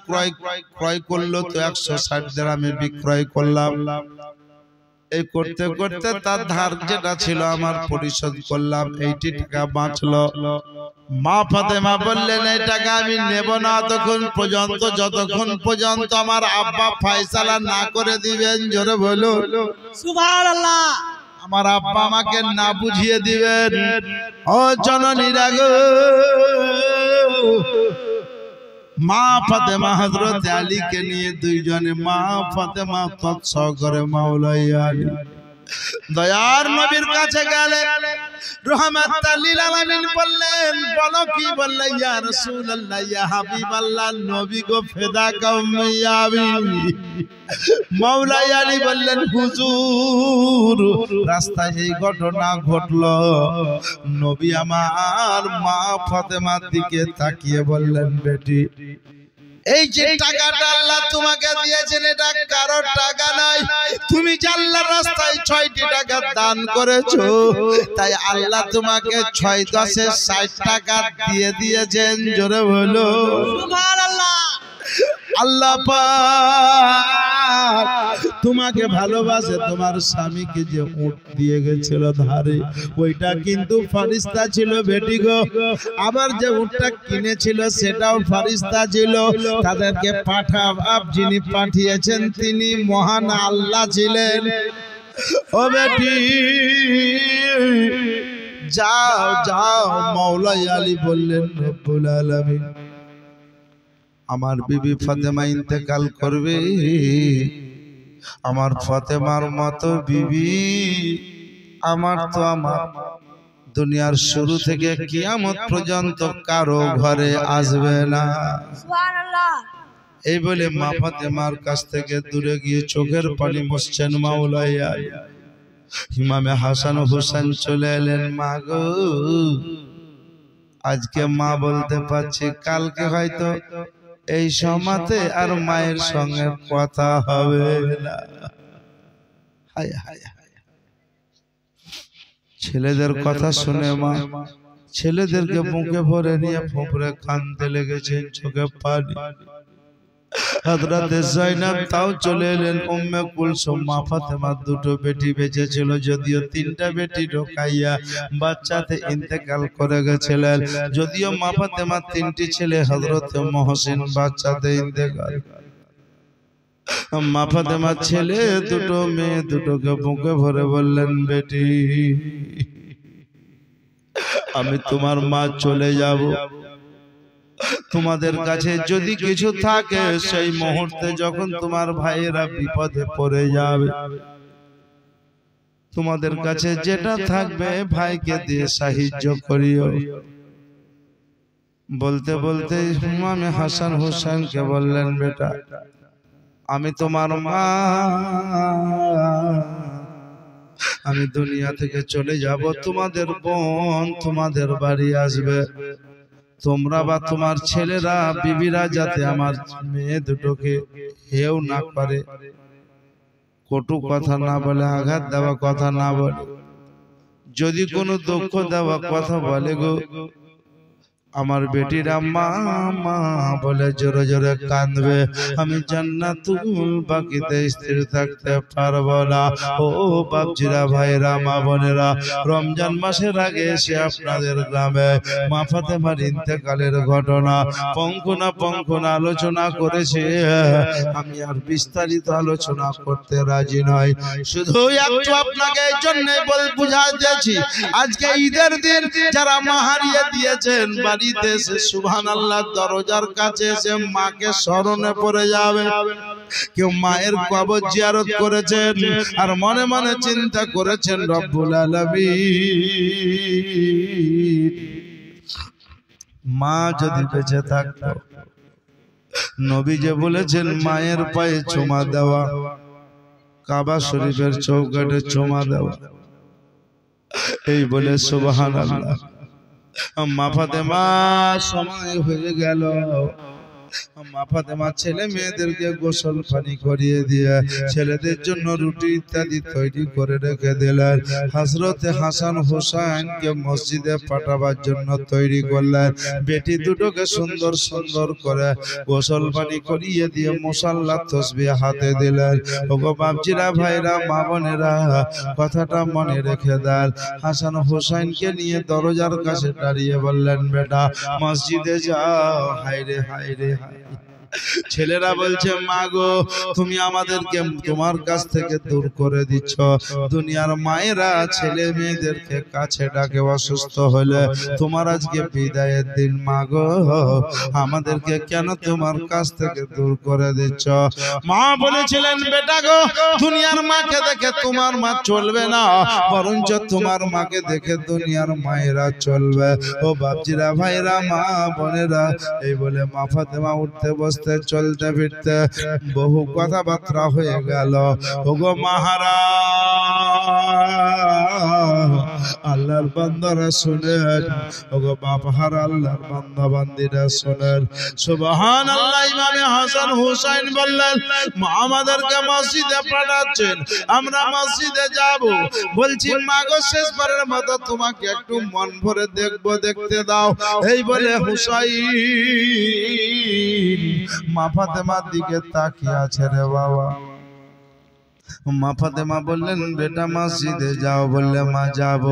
ক্রয় করলো, তো 160 দিরহামে বিক্রয় করলাম। এই করতে করতে তার ধার যেটা ছিল আমার পরিশোধ করলাম, 80 টাকা বাঁচলো। মা ফাতেমা বললেন এই টাকা আমি নেব না যতক্ষণ পর্যন্ত আমার আব্বা ফয়সালা না করে দিবেন। জোরে বলো
সুবহানাল্লাহ।
আমার আব্বা আমাকে না বুঝিয়ে দিবেন। ও জননীরা গো, মা ফাতেমা হযরত আলীকে নিয়ে দুইজনে, মা ফাতেমা তৎসহকারে মাওলাই আলী দয়ার নবীর কাছে গেলেন। রহমাতাল লিল আলামিন বললেন বলো কি? বললেন ইয়া রাসূলুল্লাহ ইয়া হাবিবাল্লাহ, নবী গো ফেদা কওমি ইয়া হাবিবি। মাওলাই আলী বললেন হুজুর রাস্তায় এই ঘটনা ঘটলো। নবী আমার মা ফাতেমার দিকে তাকিয়ে বললেন বেটি এই যে টাকাটা আল্লাহ তোমাকে দিয়েছেন এটা কারোর টাকা নয়, তুমি যে আল্লাহর রাস্তায় 6টি টাকা দান করেছো, তাই আল্লাহ তোমাকে 6 10 60 টাকা দিয়ে দিয়েছেন। জোরে বলো
সুবহানাল্লাহ।
আল্লাহ পাক তোমাকে ভালোবাসে। তোমার স্বামীকে যে উট দিয়ে গেছিল ধারে, ওইটা কিন্তু ফেরেশতা ছিল বেটি গো। আবার যে উটটা কিনেছিল সেটাও ফেরেশতা ছিল। তাদেরকে যিনি পাঠিয়েছেন তিনি মহান আল্লাহ ছিলেন। ও বেটি যাও যাও। মাওলাই আলী বললেন রব্বুল আলামিন আমার বিবি ফাতেমা ইন্তেকাল করবে, আমার ফাতেমার মতো বিবি আমার দুনিয়ার শুরু থেকে কিয়ামত পর্যন্ত কারো ঘরে আসবে না।
সুবহানাল্লাহ।
এই বলে মা ফাতেমার কাছ থেকে দূরে গিয়ে চোখের পানি মুছছেন মাওলাই আলী। ইমামে হাসান হোসেন চলে এলেন। মা গো আজকে মা বলতে পারছি, কালকে হয়তো এই সময়তে আর মায়ের সঙ্গে কথা হবে না। ছেলেদের কথা শুনে মা ছেলেদেরকে বুকে ভরে নিয়ে ফোঁপড়ে কাঁদতে লেগেছেন, চোখে পানি। হযরতে যায়েনব তাও চলে এলেন। উম্মে কুলসুম মা ফাতেমার 2টো বেটি বেঁচে ছিল, যদিও 3টা বেটি ঢোকাইয়া বাচ্চাতে ইন্তেকাল করে গেছিলেন। যদিও মা ফাতেমার 3টি ছেলে, হযরতে মহসিন বাচ্চাতে ইন্তেকাল। মা ফাতেমার ছেলে 2টো মেয়ে 2টোকে বুকে ভরে বললেন বেটি আমি তোমার মা চলে যাব, তোমাদের কাছে যদি কিছু থাকে সেই মুহূর্তে যখন তোমার ভাইয়েরা বিপদে পড়ে যাবে, তোমাদের কাছে যেটা থাকবে ভাইকে দিয়ে সাহায্য করিও। বলতে বলতে ইমামে হাসান হোসেনকে বললেন বেটা আমি তোমার মা, আমি দুনিয়া থেকে চলে যাব, তোমাদের বোন তোমাদের বাড়ি আসবে, তোমরা বা তোমার ছেলেরা বিবিরা যাতে আমার মেয়ে দুটোকে হেও না করে, কটু কথা না বলে, আঘাত দেওয়া কথা না বলে, যদি কোনো দুঃখ দেওয়া কথা বলে গো, আমার বেটিরা মা মা বলে জোরে জোরে কাঁদবে, আমি জান্নাতুল বাকিতে স্থির থাকতে পারবো না। ও বাপজিরা, ভাইরা, মা বোনেরা, রমজান মাসের আগে এসে আপনাদের গ্রামে মা ফাতেমার ইন্তেকালের ঘটনা পঙ্খনা আলোচনা করেছে। আমি আর বিস্তারিত আলোচনা করতে রাজি নই, শুধু একটু আপনাকে এই জন্য বুঝাতেছি, আজকে ঈদের দিন যারা মা হারিয়ে দিয়েছেন, বাড়িতে এসে সুবহানাল্লাহ দরজার কাছে এসে মাকে স্মরণে পড়ে যাবে। কেউ মায়ের কবর জিয়ারত করেছেন আর মনে মনে চিন্তা করেছেন রব্বুল আলামিন মা যদি বেঁচে থাকতো, নবী যে বলেছেন মায়ের পায়ে চুমা দেওয়া, কাবা শরীফের চৌকাঠে চুমা দেওয়া, এই বলে সুবহানাল্লাহ। মা ফাতেমা সময় হয়ে গেল, মা ফাতেমা ছেলে মেয়েদেরকে গোসল পানি করিয়ে দিয়ে ছেলেদের জন্য রুটি ইত্যাদি তৈরি করে রেখে দিলেন। হযরতে হাসান হুসাইনকে মসজিদে পাঠাবার জন্য তৈরি করলেন। বেটি দুটোকে সুন্দর সুন্দর করে গোসল পানি করিয়ে দিয়ে মুসাল্লা তসবিহ হাতে দিলেন। ওগো বাপজিরা, ভাইরা, মা বোনেরা, কথাটা মনে রেখে দেন। হাসান হুসাইনকে নিয়ে দরজার কাছে দাঁড়িয়ে বললেন, বেটা মসজিদে যাও। হায়রে হায়রে, ছেলেরা বলছে, মা গো, তুমি আমাদেরকে তোমার কাছ থেকে দূর করে দিচ্ছ। দুনিয়ার মায়েরা ছেলে মেয়েদেরকে কাছে ডাকে, অসুস্থ হলে তোমার আজকে বিদায়ের দিন, মা গো, আমাদেরকে কেন তোমার কাছ থেকে দূর করে দিচ্ছ? মা বলেছিলেন, বেটা গো, দুনিয়ার মাকে দেখে তোমার মা চলবে না, বরঞ্চ তোমার মাকে দেখে দুনিয়ার মায়েরা চলবে। ও বাপজিরা, ভাইরা, মা বোনেরা, এই বলে মা ফাতেমা উঠতে বসতে চলতে ফিরতে বহু কথাবার্তা হয়ে গেল। ওগো মহারাজ, আল্লাহর বান্দারা শুনেন, ওগো বাপহার আল্লাহর বান্দা বান্দিরা শুনেন। সুবহানাল্লাহ। ইমামে হাসান হুসাইন বললেন, মা আমাদেরকে মসজিদে পাঠাচ্ছেন, আমরা মসজিদে যাব। বলছি, মা গো, শেষবারের মতো তোমাকে একটু মন ভরে দেখবো, দেখতে দাও। এই বলে হুসাইন মা ফাতেমার দিকে তাকিয়ে আছে। রে বাবা, মা ফাতেমা বললেন, বেটা মসজিদে যাও। বললে, মা যাব।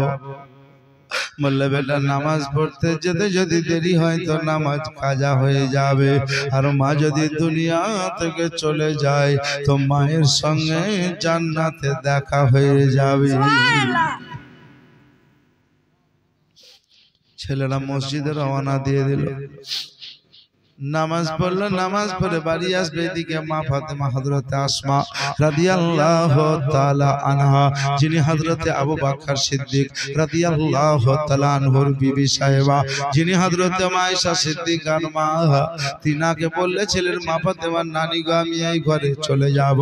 বললে, বেটা নামাজ পড়তে যেতে যদি দেরি হয় তো নামাজ কাজা হয়ে যাবে, আর মা যদি দুনিয়া থেকে চলে যায় তো মায়ের সঙ্গে জান্নাতে দেখা হয়ে যাবে। ছেলেরা মসজিদে রওনা দিয়ে দিল। নামাজ পড়লো, নামাজ পড়ে বাড়ি আসবে। এদিকে মা ফাতেমা হযরতে আসমা রাদিয়াল্লাহু তাআলা আনহা, যিনি হযরতে আবু বকর সিদ্দিক রাদিয়াল্লাহু তাআলা আনহুর বিবি সাহেবা, যিনি হযরতে আয়েশা সিদ্দিকার মা, তিনাকে বললে, ছেলের মা ফাতেমার নানি গো, আমি এই ঘরে চলে যাব,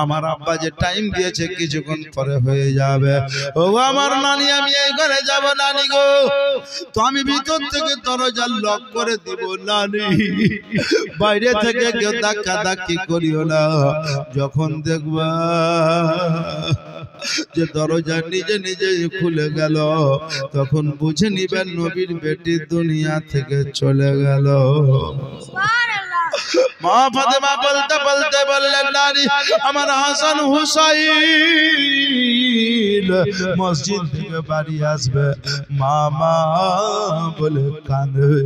আমার আব্বা যে টাইম দিয়েছে কিছুক্ষণ পরে হয়ে যাবে। ও আমার নানি, আমি এই ঘরে যাব নানি গো। তো আমি ভিতর থেকে দরজা লক করে দিব নানি, বাইরে থেকে কেউ ধাক্কা ধাক্কি করিও না। যখন দেখবা যে দরজা নিজে নিজে খুলে গেল, তখন বুঝে নিবেন নবীর বেটি দুনিয়া থেকে চলে গেল। মা ফাতেমা বলতে বলতে বললেন, নানি, আমার হাসান হুসাইন মসজিদ থেকে বাড়ি আসবে, মা মা বলে কাঁদবে।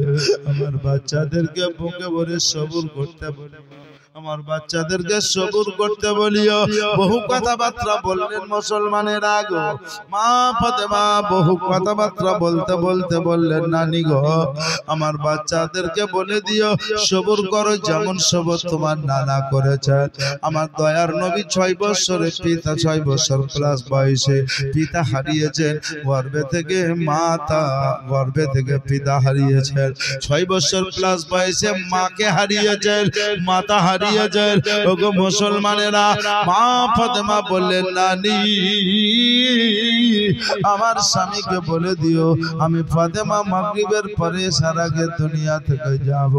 আমার বাচ্চাদেরকে বুকে ভরে সবুর করতে বলে, আমার বাচ্চাদেরকে সবুর করতে বলিও। বহু কথাবার্তা বললেন মুসলমানের আগো। মা ফাতেমা বহু কথাবার্তা বলতে বলতে বললেন, নানি গো, আমার বাচ্চাদেরকে বলে দিও সবুর করো, যেমন সবুর তোমার নানা করেছেন। আমার দয়ার নবী 6 বছরে পিতা, 6 বছর প্লাস বয়সে পিতা হারিয়েছেন, গর্ভে থেকে মাতা, গর্ভে থেকে পিতা হারিয়েছেন। 6 বছর প্লাস বয়সে মাকে হারিয়েছেন, মাতা হারিয়ে হারিয়েছেন। ওগো মুসলমানেরা, মা ফাতেমা বললেন, নানি আমার স্বামীকে বলে দিও আমি ফাতেমা মাগরিবের পরে সারাগে দুনিয়া থেকে যাব,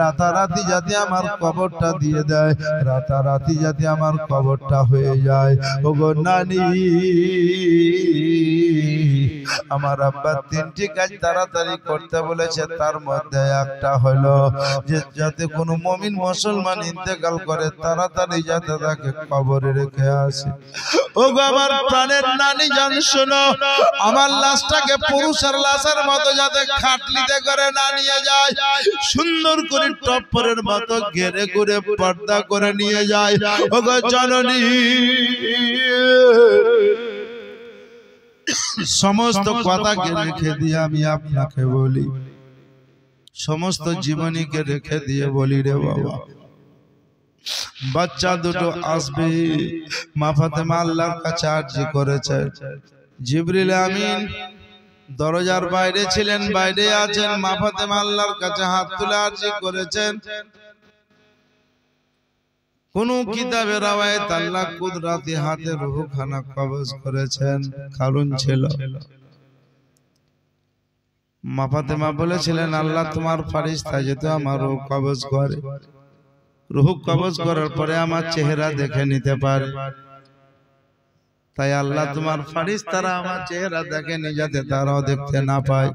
রাতারাতি যাতে আমার কবরটা দিয়ে দেয়, রাতারাতি যাতে আমার কবরটা হয়ে যায়। ওগো নানি, আমার আব্বা তিনটি কাজ তাড়াতাড়ি করতে বলেছে, তার মধ্যে একটা হলো যে যাতে কোনো মুমিন মুসলমান ইন্তেকাল করে তাড়াতাড়ি যাতে তাকে কবরে রেখে আসে। ওগো আমার প্রাণের নানি জান, শোনো, আমার লাশটাকে পুরুষের লাশের মতো যাতে খাটলিতে করে না নিয়ে যায়, সুন্দর করে টপ্পরের মতো ঘেরে ঘুরে পর্দা করে নিয়ে যায়। ওগো জননী, সমস্ত কথাকে রেখে দিয়ে আমি আপনাকে বলি, সমস্ত জীবনীকে রেখে দিয়ে বলি রে বাবা, বাচ্চা দুটো আসবে। মা ফাতেমা আল্লাহর কাছে আরজি করেছে। জিবরিল আমিন দরজার বাইরে ছিলেন, বাইরে আছেন। মা ফাতেমা আল্লাহর কাছে হাত তুলে আরজি করেছেন। কোন কিতাবে রাওয়ায়াত আল্লাহ কুদরতি হাতে রূহখানা কবজ করেছেন, কারণ ছিল মা ফাতেমা বলেছিলেন, আল্লাহ তোমার ফেরেশতা যেহেতু আমার রূহ কবজ করে, রূহ কবজ করার পরে আমার চেহারা দেখে নিতে পারে, তাই আল্লাহ তোমার ফেরেশতারা আমার চেহারা দেখে নিয়ে যাতে তারাও দেখতে না পায়।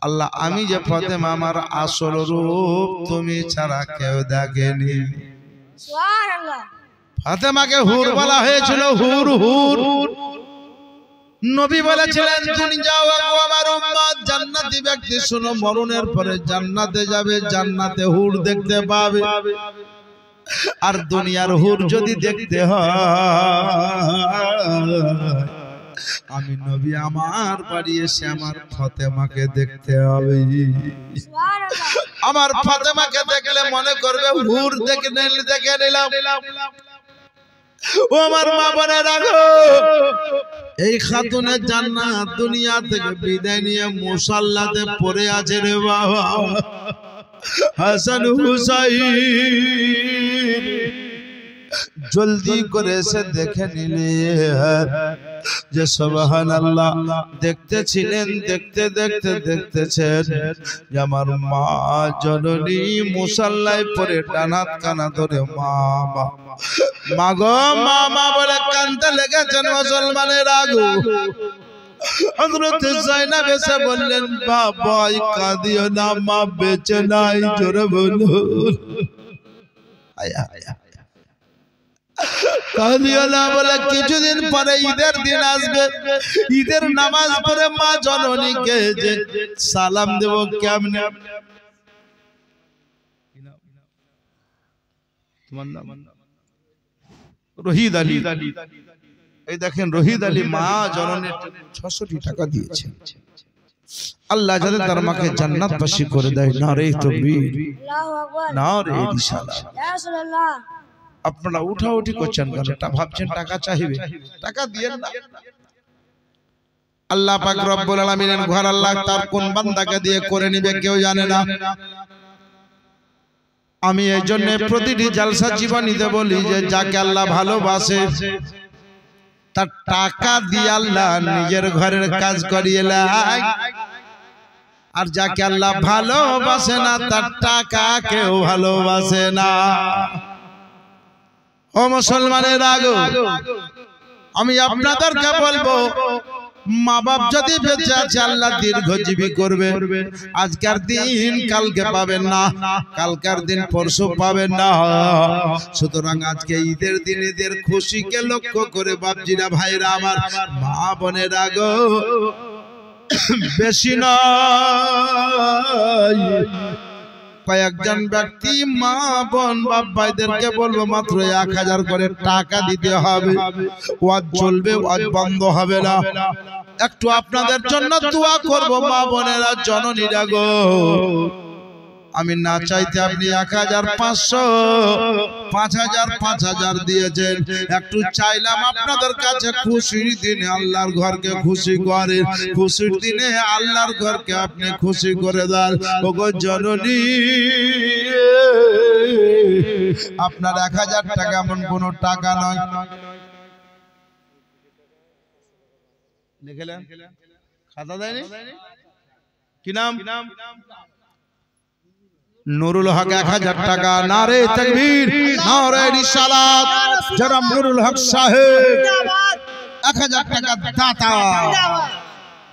আল্লাহ, আমি যে ফাতেমা আমার আসল রূপ তুমি ছাড়া কেউ দেখেনি।
সুবহানাল্লাহ।
ফাতেমাকে হুর বলা হয়েছিল, হুর হুর। নবী বলেছিলেন, তুমি যাও আমার উম্মত জান্নাতি ব্যক্তি, শোনো, মরণের পরে জান্নাতে যাবে, জান্নাতে হুর দেখতে পাবে। আর দুনিয়ার হুর যদি দেখতে হয়, আমি নবী আমার বাড়ি এসে আমার ফাতেমাকে দেখতে হবে। আমার ফাতেমাকে দেখলে মনে করবে হুর দেখে নিলাম। ও আমার মা বোনেরা গো, এই খাতুনের জান্নাত দুনিয়া থেকে বিদায় নিয়ে মুসাল্লাতে পড়ে আছে রে বাবা। হাসান হুসাইন জলদি করে এসে দেখে নিলে যে সুবহানাল্লাহ, দেখতেছিলেন, দেখতে দেখতে দেখতেছেন যে আমার মা জননী মুসাল্লায় পড়ে ডানাত কানা ধরে মা মা মা গো মা মা বলে কান্দতে লেগেছেন মুসলমানের আগু। হযরত যায়েনব এসে বললেন, বাবা কাঁদিও না, মা বেঁচে নাই, জোরে বলুন। আয়া আয়া কাঁদিও না বলে কিছুদিন পরে ঈদের দিন আসবে, ঈদের নামাজ পড়ে মা জননীকে যে সালাম দেব কেমনে। তোমার নাম রহিদ আলী। এই দেখেন রহিদ আলী মা জননীর ৬০০ টাকা দিয়েছে। আল্লাহ যাতে তার মাকে জান্নাতবাসী করে দেয়। নারে তাকবীর,
আল্লাহু আকবার,
নারে রিসালাত।
ইয়া রাসূলুল্লাহ।
আপনারা উঠাউঠি করছেন কেন? ভাবছেন টাকা চাইবে, টাকা দিয়েন না। আল্লাহ পাক রব্বুল আলামিনের ঘর আল্লাহ তার কোন বান্দাকে দিয়ে করে নিবে কেউ জানে না। আমি এই জন্য প্রতিটি জালসা জীবনীতে বলি যে যাকে আল্লাহ ভালোবাসে তার টাকা দিয়ে আল্লাহ নিজের ঘরের কাজ করিয়ে নেয়, আর যাকে আল্লাহ ভালোবাসে না তার টাকা কেউ ভালোবাসে না। ও মুসলমানের আগো, আমি আপনাদেরকে বলবো, মা বাপ যদি বেঁচে আছে আল্লাহ দীর্ঘজীবী করবে। আজকের দিন কালকে পাবেন না, কালকার দিন পরশু পাবেন না। সুতরাং আজকে ঈদের দিন ঈদের খুশিকে লক্ষ্য করে বাপজিরা ভাইরা আমার, মা বোনের আগো, বেশি নয় কয়েকজন ব্যক্তি মা বোন বাপ ভাইদেরকে বলবো মাত্র 1000 করে টাকা দিতে হবে। ওয়াজ চলবে, ওয়াজ বন্ধ হবে না। একটু আপনাদের জন্য দোয়া করব মা বোনেরা, জননীরা গো। আমি না চাইতে আপনি 1500 5000 5000 দিয়েছেন। একটু চাইলাম আপনাদের কাছে খুশির দিনে আল্লাহর ঘরকে খুশি করেন, খুশির দিনে আল্লাহর ঘরকে আপনি খুশি করে দেন। ওগো জননী, আপনার 1000 টাকা এমন কোনো টাকা নয়। লিখলেন খাতা দেয়নি কি নাম নুরুল হক 1000 টাকা নারে তাকবীর নারে রিসালাত জনাব নুরুল হক সাহেব 1000 টাকা দাতা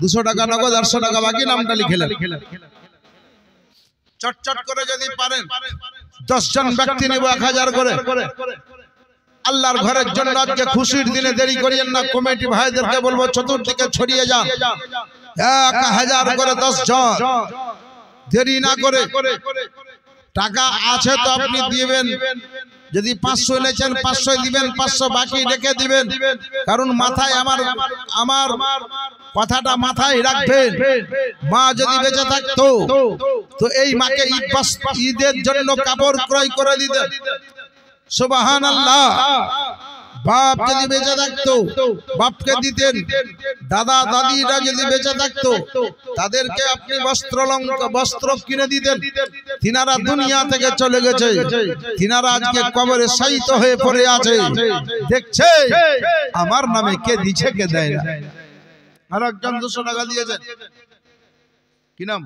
200 টাকা নগদ 800 টাকা বাকি নামটা লিখলেন চটচট করে যদি পারেন 10 জন ব্যক্তি নেব 1000 করে আল্লাহর ঘরের জন্য আজকে খুশির দিনে দেরি করিয়েন না কমিটি ভাইদেরকে বলবো চতুর্দিকে ছড়িয়ে যান 1000 করে 10 জন দেরি না করে টাকা আছে তো আপনি দিবেন যদি 500 এনেছেন 500 দিবেন 500 বাকি রেখে দিবেন কারণ মাথায় আমার কথাটা মাথায় রাখবেন মা যদি বেঁচে থাকতো তো এই মাকে ঈদের জন্য কাপড় ক্রয় করে দিতেন সুবহানাল্লাহ বাপ যদি বেঁচে থাকতো বাপকে দিতেন দাদা দাদিরা যদি বেঁচে থাকতো তাদেরকে আপনি বস্ত্র কিনে দিতেন তিনারা দুনিয়া থেকে চলে গেছে তিনারা আজকে কবরে শায়িত হয়ে পড়ে আছে দেখছে আমার নামে কে দিছে কে দেয় না আর একজন 200 টাকা দিয়েছেন কি নাম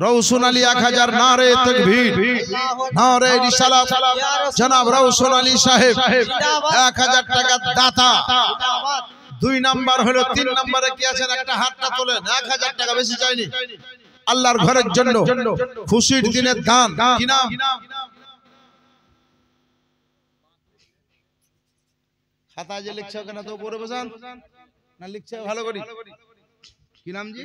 রওশন আলী 1000 নারে তাকবীর নারে রিসালাত জনাব রওশন আলী সাহেব 1000 টাকা দাতা 2 নাম্বার হলো 3 নম্বরে কি আছেন একটা হাতটা তোলেন 1000 টাকা বেশি চাইনি আল্লাহর ঘরের জন্য খুশির দিনের দান কি নাম খাতা যে লিখছো কেন তো পড়ে বসান না লিখছো ভালো করে কি নাম জি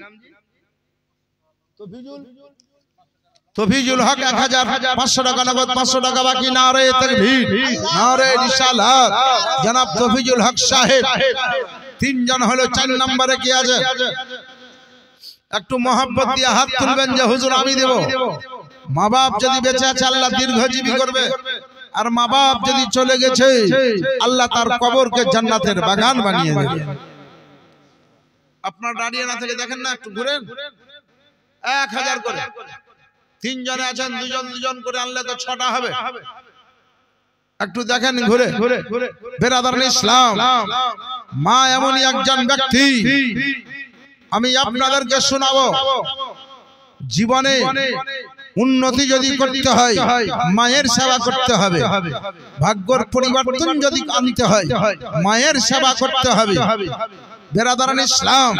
তফিজুল হক 1000 500 টাকা নগদ 500 টাকা বাকি নারে তাকবীর নারে রিসালাত জনাব তফিজুল হক সাহেব 3 জন হলো 4 নম্বরে কি আছে একটু মহব্বত দিয়ে হাত তুলবেন যে হুজুর আমি দেব মা বাপ যদি বেঁচে আছে আল্লাহ দীর্ঘজীবী করবে আর মা বাপ যদি চলে গেছে আল্লাহ তার কবরকে জান্নাতের বাগান বানিয়ে দেবে আপনার দাঁড়িয়ে না থেকে দেখেন না একটু ঘুরেন 1000 করে 3 জনে আছেন দুজন করে আনলে তো 6টা হবে একটু দেখেন ঘুরে বেরাদারান ইসলাম মা এমনই একজন ব্যক্তি আমি আপনাদেরকে শোনাবো জীবনে উন্নতি যদি করতে হয় মায়ের সেবা করতে হবে ভাগ্যের পরিবর্তন যদি আনতে হয় মায়ের সেবা করতে হবে বেরাদারান ইসলাম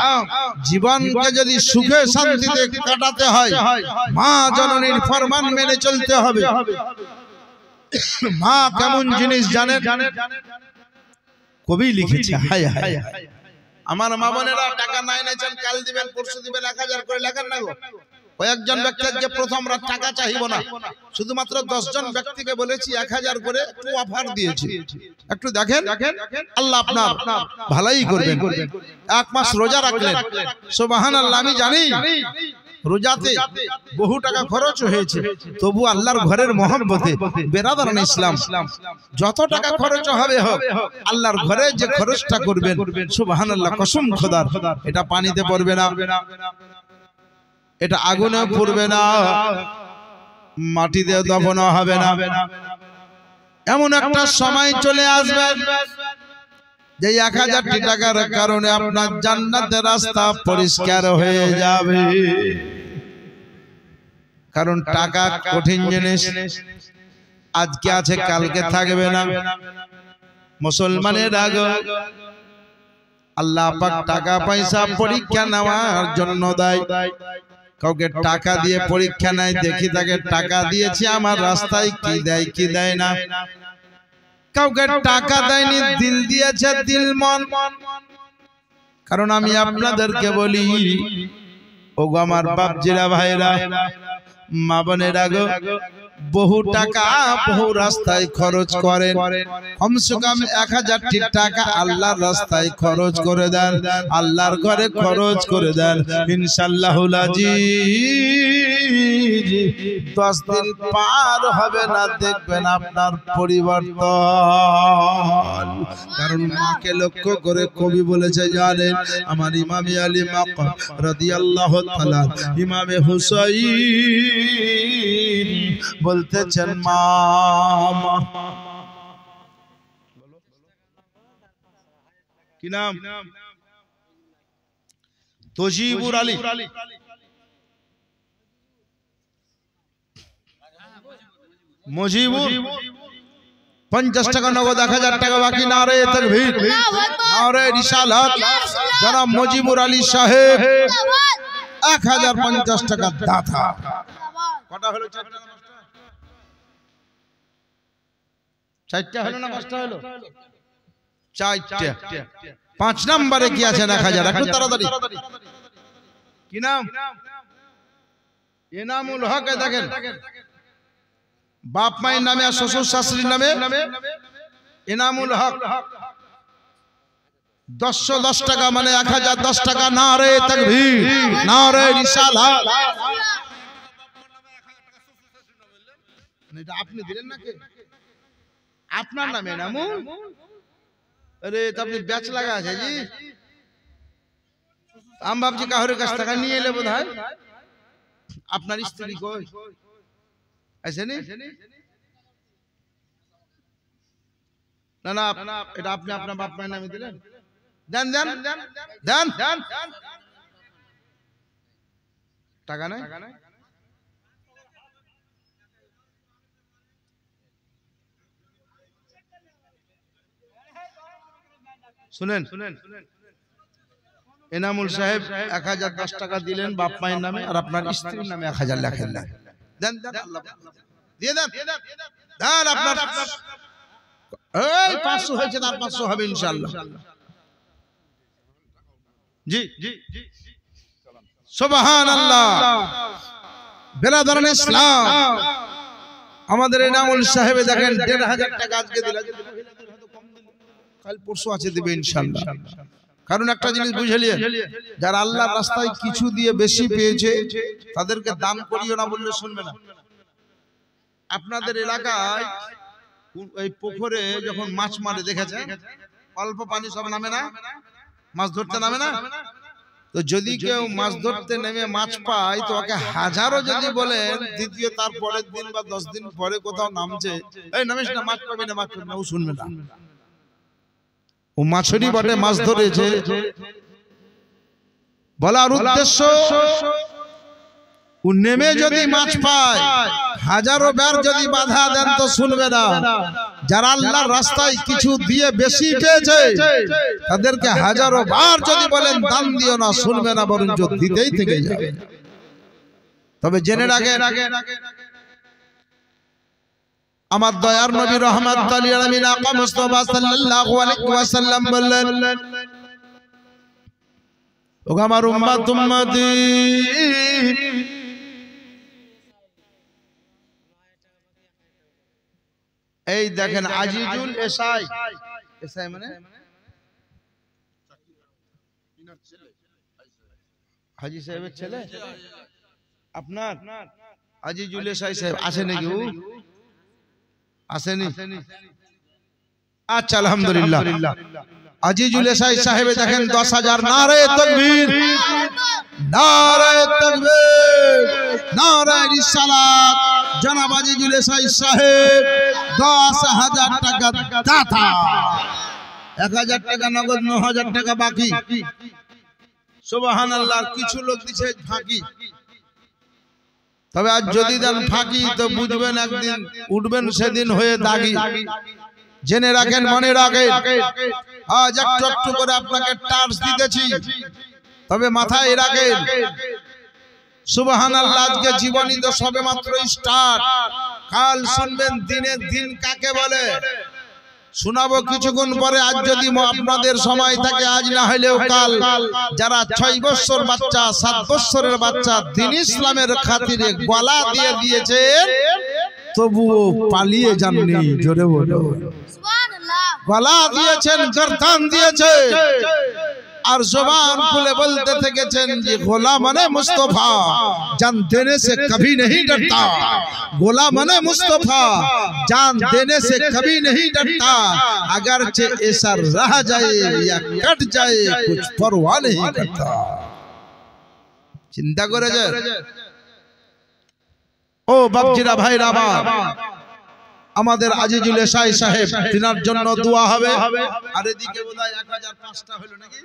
জীবনকে যদি সুখে শান্তিতে কাটাতে হয় মা জননীর ফরমান মেনে চলতে হবে মা কেমন জিনিস জানেন কবি লিখেছে হায় হায় আমার মা বোনেরা টাকা নাই এনেছেন কাল দিবেন পরশু দিবেন 1000 করে লেখেন না গো কয়েকজন ব্যক্তিকে প্রথম রাত টাকা চাইবো না শুধুমাত্র 10 জন ব্যক্তিকে বলেছি 1000 করে একটু অফার দিয়েছি একটু দেখেন আল্লাহ আপনার ভালোই করবেন এক মাস রোজা রাখলেন সুবহানাল্লাহ আমি জানি রোজাতে বহু টাকা খরচ হয়েছে তবু আল্লাহর ঘরের মহব্বতে বেরাদারান ইসলাম যত টাকা খরচ হবে হোক আল্লাহর ঘরে যে খরচটা করবেন সুবহানাল্লাহ কসম খোদার এটা পানিতে পড়বে না এটা আগুনে পুড়বে না মাটিতে দফন হবে না এমন একটা সময় চলে আসবে যে 1000 টাকার কারণে আপনার জান্নাতের রাস্তা পরিষ্কার হয়ে যাবে কারণ টাকা কঠিন জিনিস আজকে আছে কালকে থাকবে না মুসলমানের আগে আল্লাহ পাক টাকা পয়সা পরীক্ষা নেওয়ার জন্য দেয় কাউকে টাকা দিয়ে পরীক্ষা নেয় দেখি তাকে টাকা দিয়েছি আমার রাস্তায় কি দেয় কি দেয় না কাউকে টাকা দেয়নি দিল দিয়েছে দিল মন কারণ আমি আপনাদেরকে বলি ওগো আমার বাপজিরা ভাইরা মা বোনেরা গো বহু টাকা বহু রাস্তায় খরচ করেন কমসে কম 1000 টাকা আল্লাহর রাস্তায় খরচ করে দেন আল্লাহর ঘরে খরচ করে দেন ইনশাআল্লাহুল আজিজ 10 দিন পার হবে না দেখবেন আপনার পরিবর্তন। কারণ মাকে লক্ষ্য করে কবি বলেছে জানেন, আমার ইমামে আলী মাকাম রাদিয়াল্লাহু তাআলা ইমামে হুসাইন বলতেছেন মা কি নাম? তজিবুর আলী। মুজিবুর 50 টাকা নগদ, 1000 টাকা বাকি। নারে তাকবীর, নারে রিসালাত। জনাব মুজিবুর আলী সাহেব 1050 টাকা দাতা। কটা হলো? চারটা হলো না পাঁচটা হলো? চারটা। 5 নম্বরে কি আছেন? 1000। একটু তাড়াতাড়ি। কি নাম? এনামুল হক। দেখেন, বাপ মায়ের নামে আর শ্বশুর শাশুড়ির নামে এনামুল হক। 1010 টাকা মানে 1010 টাকা। নারে তাকবীর, নারে রিসালাত। এটা আপনি দিলেন নাকি? আপনার নামে এনামুল? আরে তো আপনি ব্যাচ লাগা আছে জি। আম ভাবছি কাহরের কাছ টাকা নিয়ে এলে বোধ হয়। আপনার স্ত্রী কই আসেনি? না না, এটা আপনি আপনার বাপ মায়ের নামে দিলেন। দেন দেন দেন দেন। টাকা নাই? শুনেন, এনামুল সাহেব 1010 টাকা দিলেন বাপ মায়ের নামে, আর আপনার স্ত্রীর নামে 1000 লেখেন। দেন দেন, আল্লাহ দিয়ে দেন দেন। আপনার এই 500 হয়েছে, তার 500 হবে ইনশাআল্লাহ। জি জি, সুবহানাল্লাহ। বেরাদরান ইসলাম, আমাদের এনামুল সাহেব দেখেন 1500 টাকা আজকে দিলেন। কাল পরশু আছে দেবে ইনশাআল্লাহ। কারণ একটা জিনিস বুঝে নিন, যারা আল্লাহর রাস্তায় কিছু দিয়ে বেশি পেয়েছে তাদেরকে দান করিও না বললে শুনবে না। আপনাদের এলাকায় এই পুকুরে যখন মাছ মারে দেখেছেন, অল্প পানি সব নামে না, মাছ ধরতে নামে না। তো যদি কেউ মাছ ধরতে নেমে মাছ পায় তো ওকে হাজারও যদি বলেন দ্বিতীয় তার পরের দিন বা 10 দিন পরে কোথাও নামছে, এই নামিস না, মাছ পাবি না, মাছ পাবি না, ও শুনবে না। ও মাছেরই বটে, মাছ ধরেছে। বলার উদ্দেশ্য, ও নেমে যদি মাছ পায় হাজারো বার যদি বাধা দেন তো শুনবে না। যারা আল্লাহর রাস্তায় কিছু দিয়ে বেশি পেয়েছে তাদেরকে হাজারো বার যদি বলেন দান দিও না, শুনবে না, বরঞ্চ দিতেই থেকে যাবে। তবে জেনে রাখেন, আমার দয়ার নবী রাহমাতুল লিল আলামিন আকা মুস্তাফা সাল্লাল্লাহু আলাইহি ওয়াসাল্লাম বললেন, ও আমার উম্মত উম্মতি, এই দেখেন আজিজুল এসাই। এসাই মানে হাজী সাহেবের ছেলে। আপনার আজিজুল এসাই সাহেব আছে নাকি? ও আসেনি? আচ্ছা, আলহামদুলিল্লাহ। আজিজুল এসাই সাহেবে দেখেন 10,000। নারে তাকবীর, নারে তাকবীর, নারে রিসালাত। জনাব আজিজুল এসাই সাহেব 10,000 টাকা দাতা। 1000 টাকা নগদ, 9,000 টাকা বাকি। সুবহানাল্লাহ। কিছু লোক দিছে ফাঁকি। তবে আজ যদি দেন ফাঁকি তো বুঝবেন একদিন উঠবেন সেদিন হয়ে দাগি। জেনে রাখেন, মনে রাখেন, আজ একটু একটু করে আপনাকে টার্চ দিতেছি, তবে মাথায় রাখেন সুবহানাল্লাহ আজকে জীবনী তো সবে মাত্র স্টার্ট। কাল শুনবেন দিনের দিন কাকে বলে, শোনাবো কিছুক্ষণ পরে। আজ যদি আপনাদের সময় থাকে, আজ না হলেও কাল, যারা 6 বছর বাচ্চা, 7 বছরের বাচ্চা দ্বীন ইসলামের খাতিরে গলা দিয়ে দিয়েছেন, তবুও পালিয়ে যাননি। জোরে বলো সুবহানাল্লাহ। গলা দিয়েছেন, গর্দান দিয়েছে, और जुबान खुले बोलते থেকেছেন যে গোলাম মানে मुस्तफा जान देने से कभी नहीं डरता गोलाम মানে मुस्तफा जान देने से कभी नहीं डरता अगर चे ऐसा रह जाए या कट जाए कुछ परवाह नहीं करता चिंता करे যায় ও বাপজিরা ভাইরা আমার আমাদের আজিজুল এশাই সাহেব তিনার জন্য দোয়া হবে আর এদিকে বোধহয় 1005টা হলো নাকি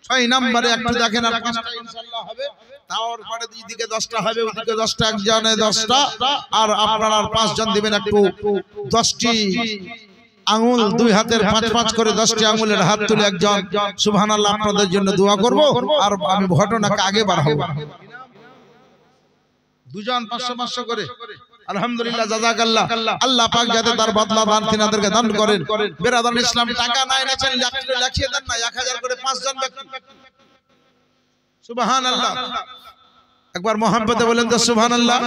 6 নম্বরে একটু দেখেন আর 5টা ইনশাআল্লাহ হবে তারপরে এইদিকে 10টা হবে ওদিকে 10টা একজনে 10টা আর আপনারা আর 5 জন দিবেন একটু 10টি আঙ্গুল দুই হাতের 5-5 করে 10টি আঙ্গুলের হাত তুলে একজন সুবহানাল্লাহ আপনাদের জন্য দোয়া করব আর আমি ঘটনাকে আগে বাড়াবো দুজন 500-500 করে আলহামদুলিল্লাহ জাযাকাল্লাহ আল্লাহ পাক যাতে তার বদলা দান তিনাদেরকে দান করেন বিরাদর ইসলাম টাকা নাই নেছেন লিখিয়ে দেন না 1000 করে 5 জন ব্যক্তি সুবহানাল্লাহ একবার মোহাম্মতে বলেন তো সুবহানাল্লাহ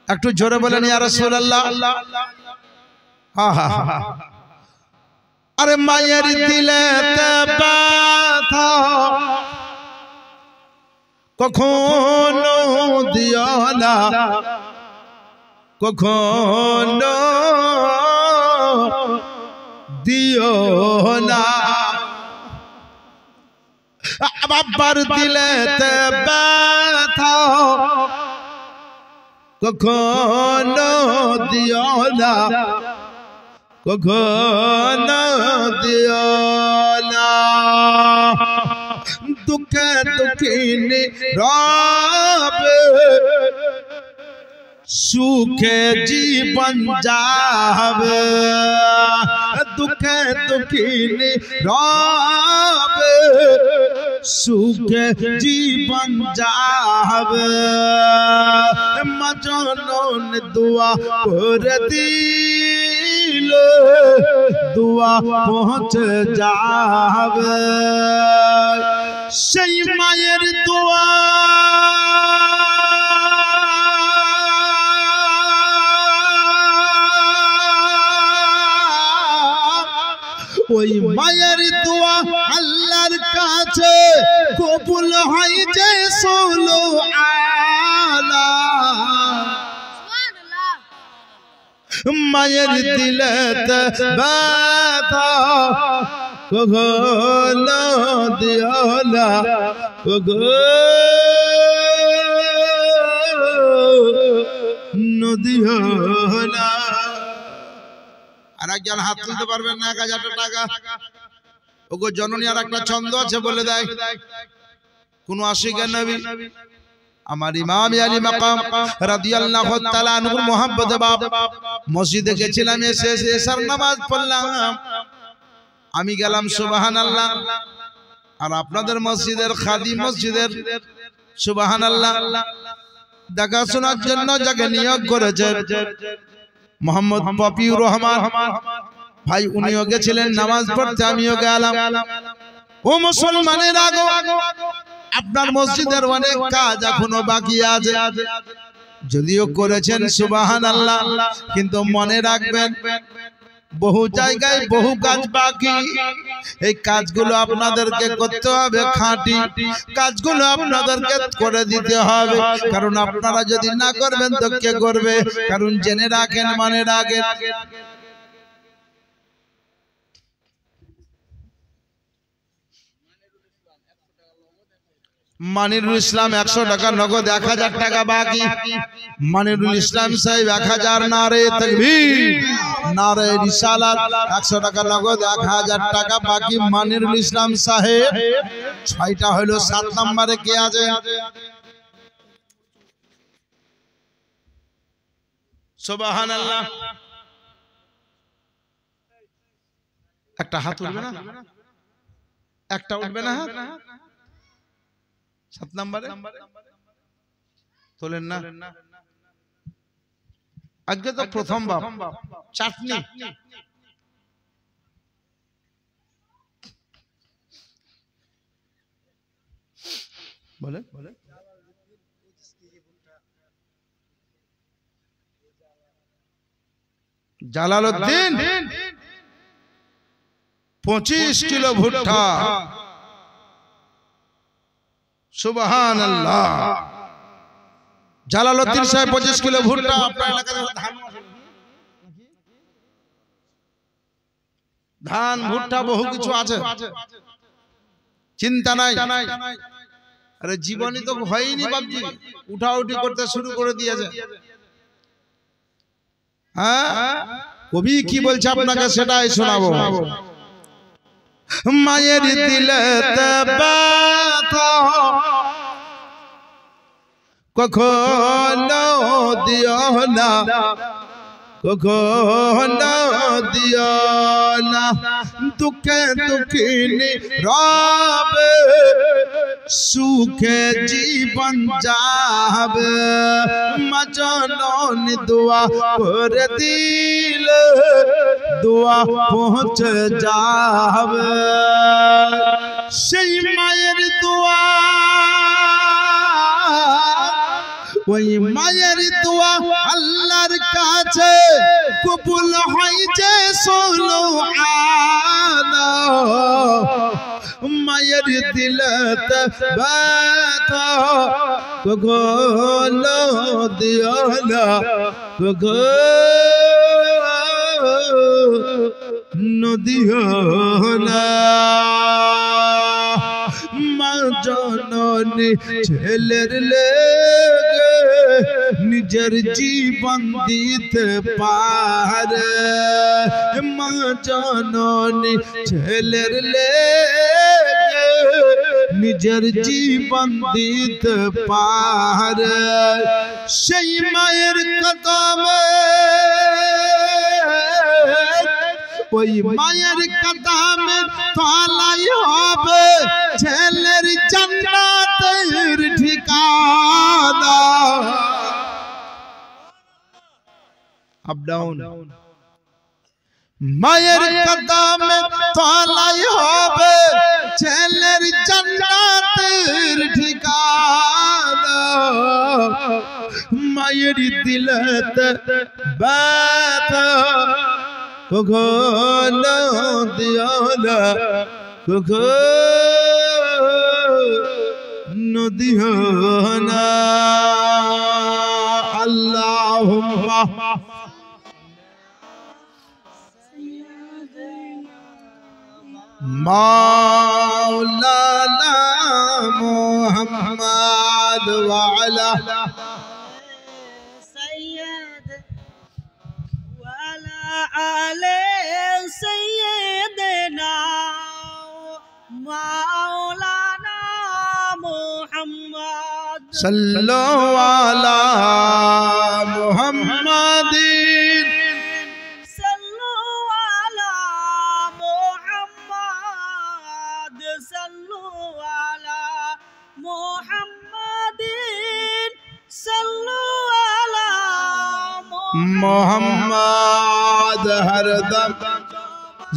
একটু জোরে বলেন ইয়া রাসূলুল্লাহ হ্যাঁ হ্যাঁ আরে মায়ের দিলেতে ব্যথা কখনো দিও না কখনো দিও না বাবার দিলেতে ব্যথা কখনো দিও না কখনো দিও না দুঃখে দুঃখিনী রবে সুখে জীবন যাবে দুঃখে দুঃখিনী রবে সুখে জীবন যাবে মজনুন দোয়া করে দিল দোয়া পৌঁছে যাবে সেই মায়ের দোয়া ওই মায়ের দোয়া আল্লাহর কাছে কবুল হয় যে সোলো আলা
সুবহানাল্লাহ
মায়ের দিলেতে ব্যথা কখনো দিও না কখনো দিও না আর একজন হাত তুলতে পারবেন না 1000 টাকা ওগো জননী আর একটা ছন্দ আছে বলে দেয় কোন আশিকের নবী আমার ইমাম আলী মাকাম রাদিয়াল্লাহু তাআলা আনহুর মুহাব্বতে বাপ মসজিদে গেছিলাম এসে এশার নামাজ পড়লাম আমি গেলাম সুবহানাল্লাহ আর আপনাদের মসজিদের খাদিম মসজিদের সুবহানাল্লাহ দেখাশোনার জন্য যাকে নিয়োগ করেছে মোহাম্মদ পপিউর রহমান ভাই উনিও গেছিলেন নামাজ পড়তে আমিও গেলাম ও মুসলমানের আগো আপনার মসজিদের অনেক কাজ এখনো বাকি আছে যদিও করেছেন সুবহানাল্লাহ কিন্তু মনে রাখবেন বহু জায়গায় বহু কাজ বাকি এই কাজগুলো আপনাদেরকে করতে হবে খাঁটি কাজগুলো আপনাদেরকে করে দিতে হবে কারণ আপনারা যদি না করবেন তো কে করবে কারণ জেনে রাখেন মনে রাখেন মানিরুল ইসলাম 100 টাকা নগদ 1000 টাকা বাকি মানিরুল ইসলাম সাহেব 1000 নারে তাকবীর নারে রিসালাত 100 টাকা নগদ 1000 টাকা বাকি মানিরুল ইসলাম সাহেব 6টা হলো 7 নম্বরে কে আছে সুবহানাল্লাহ একটা হাত উঠবে না একটা উঠবে না হাত 7 নম্বরে তোলেন না আজকে তো প্রথম বাপ চাটনি বলে জালালউদ্দিন 25 কিলো ভুট্টা সুবহানাল্লাহ। জালালউদ্দিন সাহেব 25 কিলো ভুট্টা আপনার এলাকাতে ধান ভুট্টা বহু কিছু আছে, চিন্তা নাই। আরে জীবনই তো হয়নি বাবজি, উঠাউঠি করতে শুরু করে দিয়েছে। হ্যাঁ, কবি কি বলছে আপনাকে সেটাই শোনাবো। মায়ের দিলেতে ব্যথা কখনো দিও না, কখনো দিও না, দুঃখে দুঃখিনী রবে সুখে জীবন যাবে। মা জননী দোয়া করে দিলে দোয়া পৌঁছে যাবে। সেই মায়ের দোয়া, ওই মায়ের দোয়া আল্লাহর কাছে কবুল হয় যে সুবহানা। মায়ের দিলেতে ব্যথা কখনো দিও না, কখনো দিও না। মা জননী ছেলের লেগে নিজের জীবন দিতে পারে। মা জননী ছেলের লেগে নিজের জীবন দিতে পারে। সেই মায়ের কদমে, ওই মায়ের কদমে তলাই হবে ছেলের জান্নাতের ঠিকানা। Up down. মায়ের কদমে তলাই হবে ছেলের জান্নাতের ঠিকানা। মায়ের দিলেতে ব্যথা কখনো দিও না, কখনো দিও না। আল্লাহুম্মা মাওলানা মুহাম্মদ ওয়া আলা
سيد وعلى آل سيدنا مولانا محمد
صلوا على মুহাম্মাদিন
صلوا على محمد صلوا على محمد صلوا على
मोहम्मद हरदम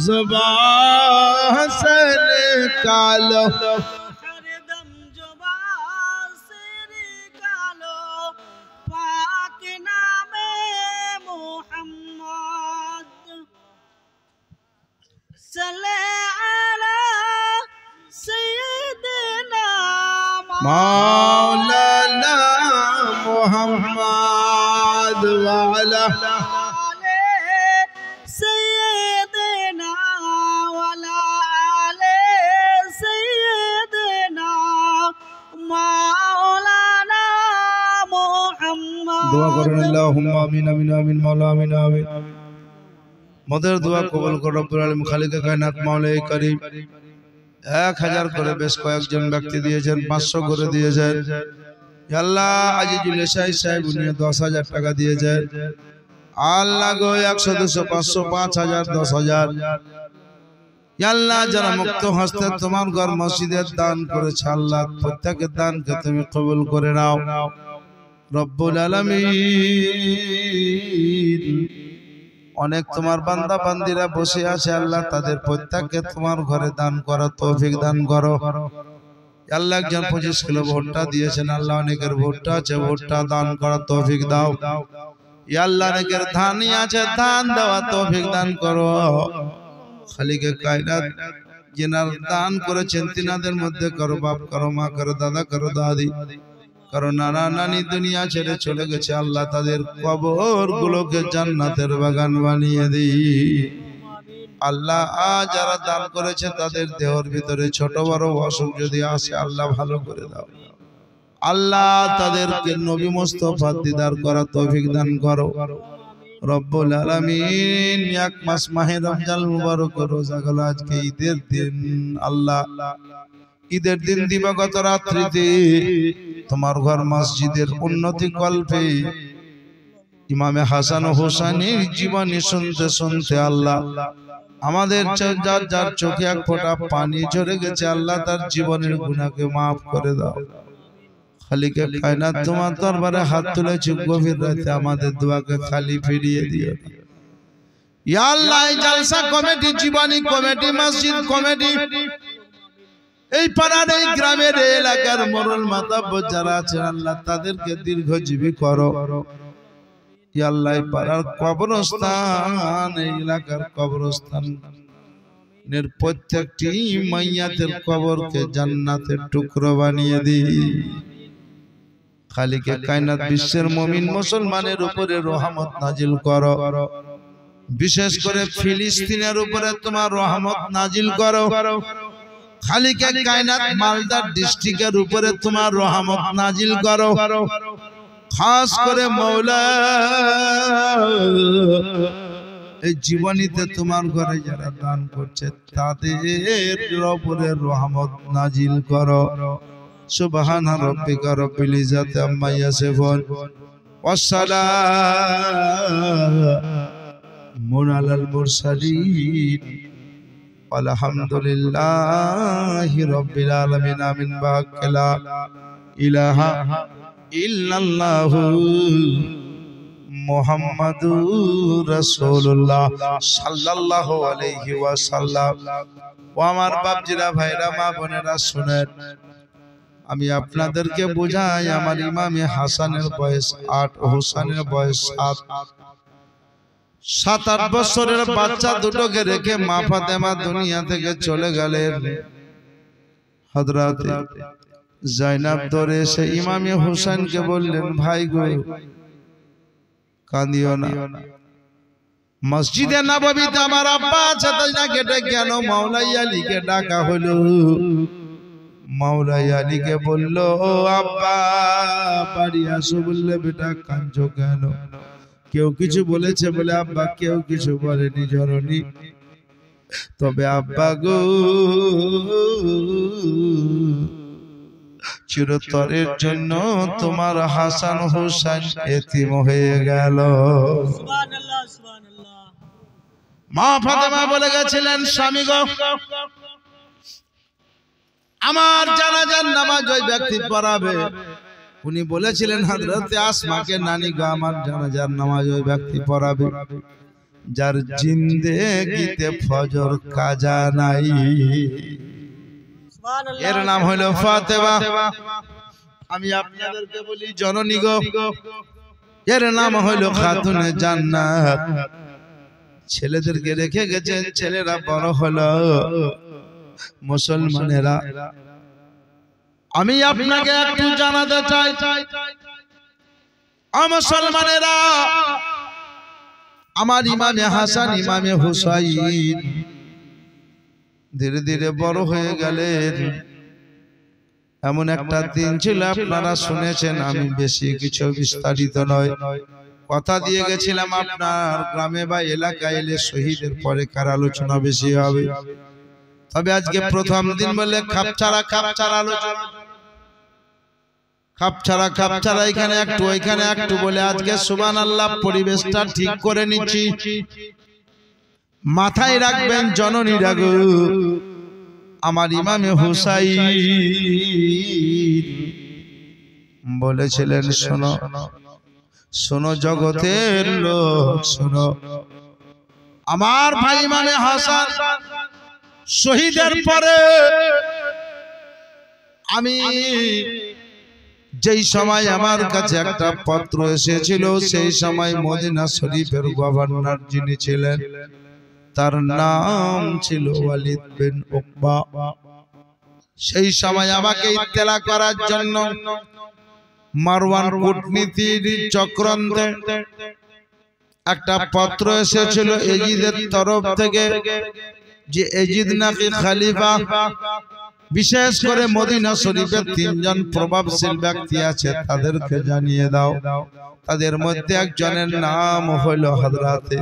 जुबान से निकालो,
हरदम जुबान से निकालो पाक नामे मोहम्मद। सल्ले अला सय्यदना
मौलाना मुहम्मद वाला
सय्यदना वाला आले सय्यदना मौलाना मुहम्मद।
दुआ करें अल्लाहुम्मा आमीन आमीन आमीन मौला आमीन आमीन। মদের দোয়া কবুল করো রব্বুল আলামিন খালিকে কায়নাত মাওলাই করিম। 1000 করে বেশ কয়েকজন ব্যক্তি দিয়েছেন, 500 করে দিয়েছেন। আল্লাহ আজিজুল ইসাই সাহেব উনি 10,000 টাকা দিয়েছেন। আল্লাহ গো 100 200 500 5000 10,000 আল্লাহ যারা মুক্ত হস্তে তোমার ঘর মসজিদের দান করেছে আল্লাহ প্রত্যেকের দানকে তুমি কবুল করে নাও রব্বুল আলামিন। অনেক তোমার বান্দা বান্দিরা বসে আছে আল্লাহ তাদের প্রত্যেককে তোমার ঘরে দান করো, তৌফিক দান করো আল্লাহ। একজন 25 কিলো ভুট্টা দিয়েছেন আল্লাহ, অনেকের ভুট্টা আছে, ভুট্টা দান করার তৌফিক দাও ইয়া আল্লাহ। অনেকের ধানই আছে, ধান দেওয়া তৌফিক দান করো। খালিকে কায়নাত যেনার দান করেছেন তিনাদের মধ্যে কারো বাপ, কারো মা, কারো দাদা, কারো দাদি, কারো নানা নানি দুনিয়া ছেড়ে চলে গেছে, আল্লাহ তাদের কবর গুলোকে জান্নাতের বাগান বানিয়ে দিই। আল্লাহ যারা দান করেছে তাদের দেহর ভিতরে ছোট বড় অসুখ যদি আসে আল্লাহ ভালো করে দাও। আল্লাহ তাদেরকে নবী মুস্তাফা দিদার করা তৌফিক দান করো রব্বুল আলামিন। এক মাস মাহে রমজান মুবারক রোজা গেল, আজকে ঈদের দিন। আল্লাহ ঈদের দিন দিবাগত রাত্রিতে তোমার ঘর মসজিদের উন্নতি কল্পে ইমামে হাসান ও হোসেনের জীবনী শুনতে শুনতে আল্লাহ আমাদের যার যার চোখে এক ফোঁটা পানি ঝরে গেছে, আল্লাহ তার জীবনের গুনাহকে মাফ করে দাও। খালিকে কায়নাত তোমার দরবারে হাত তুলেছি, গভীর রাতে আমাদের দোয়াকে খালি ফিরিয়ে দিও। ইয়া আল্লাহ, জালসা কমিটি, জীবনী কমিটি, মসজিদ কমিটি, এই পাড়ার এই গ্রামের এলাকার মরল মাতাব্বর যারা আছেন আল্লাহ তাদেরকে দীর্ঘজীবী করো। ইয়া আল্লাহ, এই পাড়ার কবরস্থান, এই এলাকার কবরস্থান এর প্রত্যেকটি মাইয়াতের কবরকে জান্নাতের টুকরো বানিয়ে দিই। খালিকে কায়নাত বিশ্বের মুমিন মুসলমানের উপরে রহমত নাজিল করো, বিশেষ করে ফিলিস্তিনের উপরে তোমার রহমত নাজিল করো। খালিকে কায়নাত মালদার ডিস্ট্রিক্টের উপরে তোমার রহমত নাজিল করো। খাস করে মওলা এই জীবনীতে তোমার ঘরে যারা দান করছে তাদের উপরে রহমত নাজিল করো। সুবহান রাব্বিকা রাব্বিল ইজ্জাতি আম্মা ইয়াসিফুন ওয়াস সালামুন আলাল মুরসালিন আলহামদুলিল্লাহি রাব্বিল আলামিন। আমিন। বাকালা ইলাহা ইল্লাল্লাহু মুহাম্মাদুর রাসূলুল্লাহ সাল্লাল্লাহু আলাইহি ওয়াসাল্লাম। ও আমার বাপজিরা, ভাইরা, মা বোনেরা শুনেন, আমি আপনাদেরকে বোঝাই, আমার ইমামে হাসানের বয়স 8, হোসেনের বয়স 7। 7-8 বছরের বাচ্চা দুটোকে রেখে মা ফাতেমা দুনিয়া থেকে চলে গেলেন। হযরত জাইনাব দৌড়ে এসে ইমামে হোসেনকে বললেন, ভাই গো, কাঁদিও না, মসজিদে নববীতে আমার আব্বা আছে, তাই না কেটে কেন মাওলাই আলীকে ডাকা হলো। মাওলাই আলীকে বলল, ও আব্বা বাড়ি আসো। বললে, বেটা কাঁদছো কেন? কেউ কিছু বলেছে? বলে, আব্বা কেউ কিছু বলেনি জননী, তবে আব্বা গো, চিরতরের জন্য তোমার হাসান হোসেন এতিম হয়ে গেল।
সুবহানাল্লাহ, সুবহানাল্লাহ।
মা ফাতেমা বলে গেছিলেন, স্বামী গো, আমার জানাজার নামাজ ওই ব্যক্তি পড়াবে। উনি বলেছিলেন হযরতে আসমাকে, নানি গো, আমার জানাজার নামাজ ওই ব্যক্তি পড়াবে যার জিন্দেগিতে ফজর কাজা নাই। এর নাম হলো ফাতেমা। আমি আপনাদেরকে বলি জননী গো, এর নাম হলো খাতুনে জান্নাত। ছেলেদেরকে রেখে গেছেন, ছেলেরা বড় হলো। মুসলমানেরা, আমি আপনাকে একটু জানাতে চাই, মুসলমানেরা, আমার ইমামে হাসান, ইমামে হুসাইন ধীরে ধীরে বড় হয়ে গেলেন। এমন একটা দিন ছিল, আপনারা শুনেছেন, আমি বেশি কিছু বিস্তারিত নয়, কথা দিয়ে গেছিলাম আপনার গ্রামে বা এলাকায় এলে শহীদের পরে কার আলোচনা বেশি হবে। তবে আজকে প্রথম দিন বলে খাপছাড়া আলোচনা, খাপছাড়া এখানে একটু ওইখানে একটু বলে আজকে সুবহানাল্লাহ পরিবেশটা ঠিক করে নিচ্ছি। মাথায় রাখবেন জননীরা গো, আমার ইমামে হুসাইন বলেছিলেন, শোনো শোনো জগতের লোক, শোনো, আমার ভাই ইমামে হাসান শহীদের পরে আমি যেই সময় আমার কাছে একটা পত্র এসেছিল, সেই সময় মদিনা শরীফের গভর্নর যিনি ছিলেন তার নাম ছিল ওয়ালিদ বিন উকবা। সেই সময় আমাকে ইত্তেলা করার জন্য মারওয়ান কূটনীতির চক্রান্তে একটা পত্র এসেছিল এজিদের তরফ থেকে যে এজিদ নাকি খলিফা, বিশেষ করে মদিনা শরীফে তিনজন প্রভাবশীল ব্যক্তি আছে তাদেরকে জানিয়ে দাও। তাদের মধ্যে একজনের নাম হলো হযরতে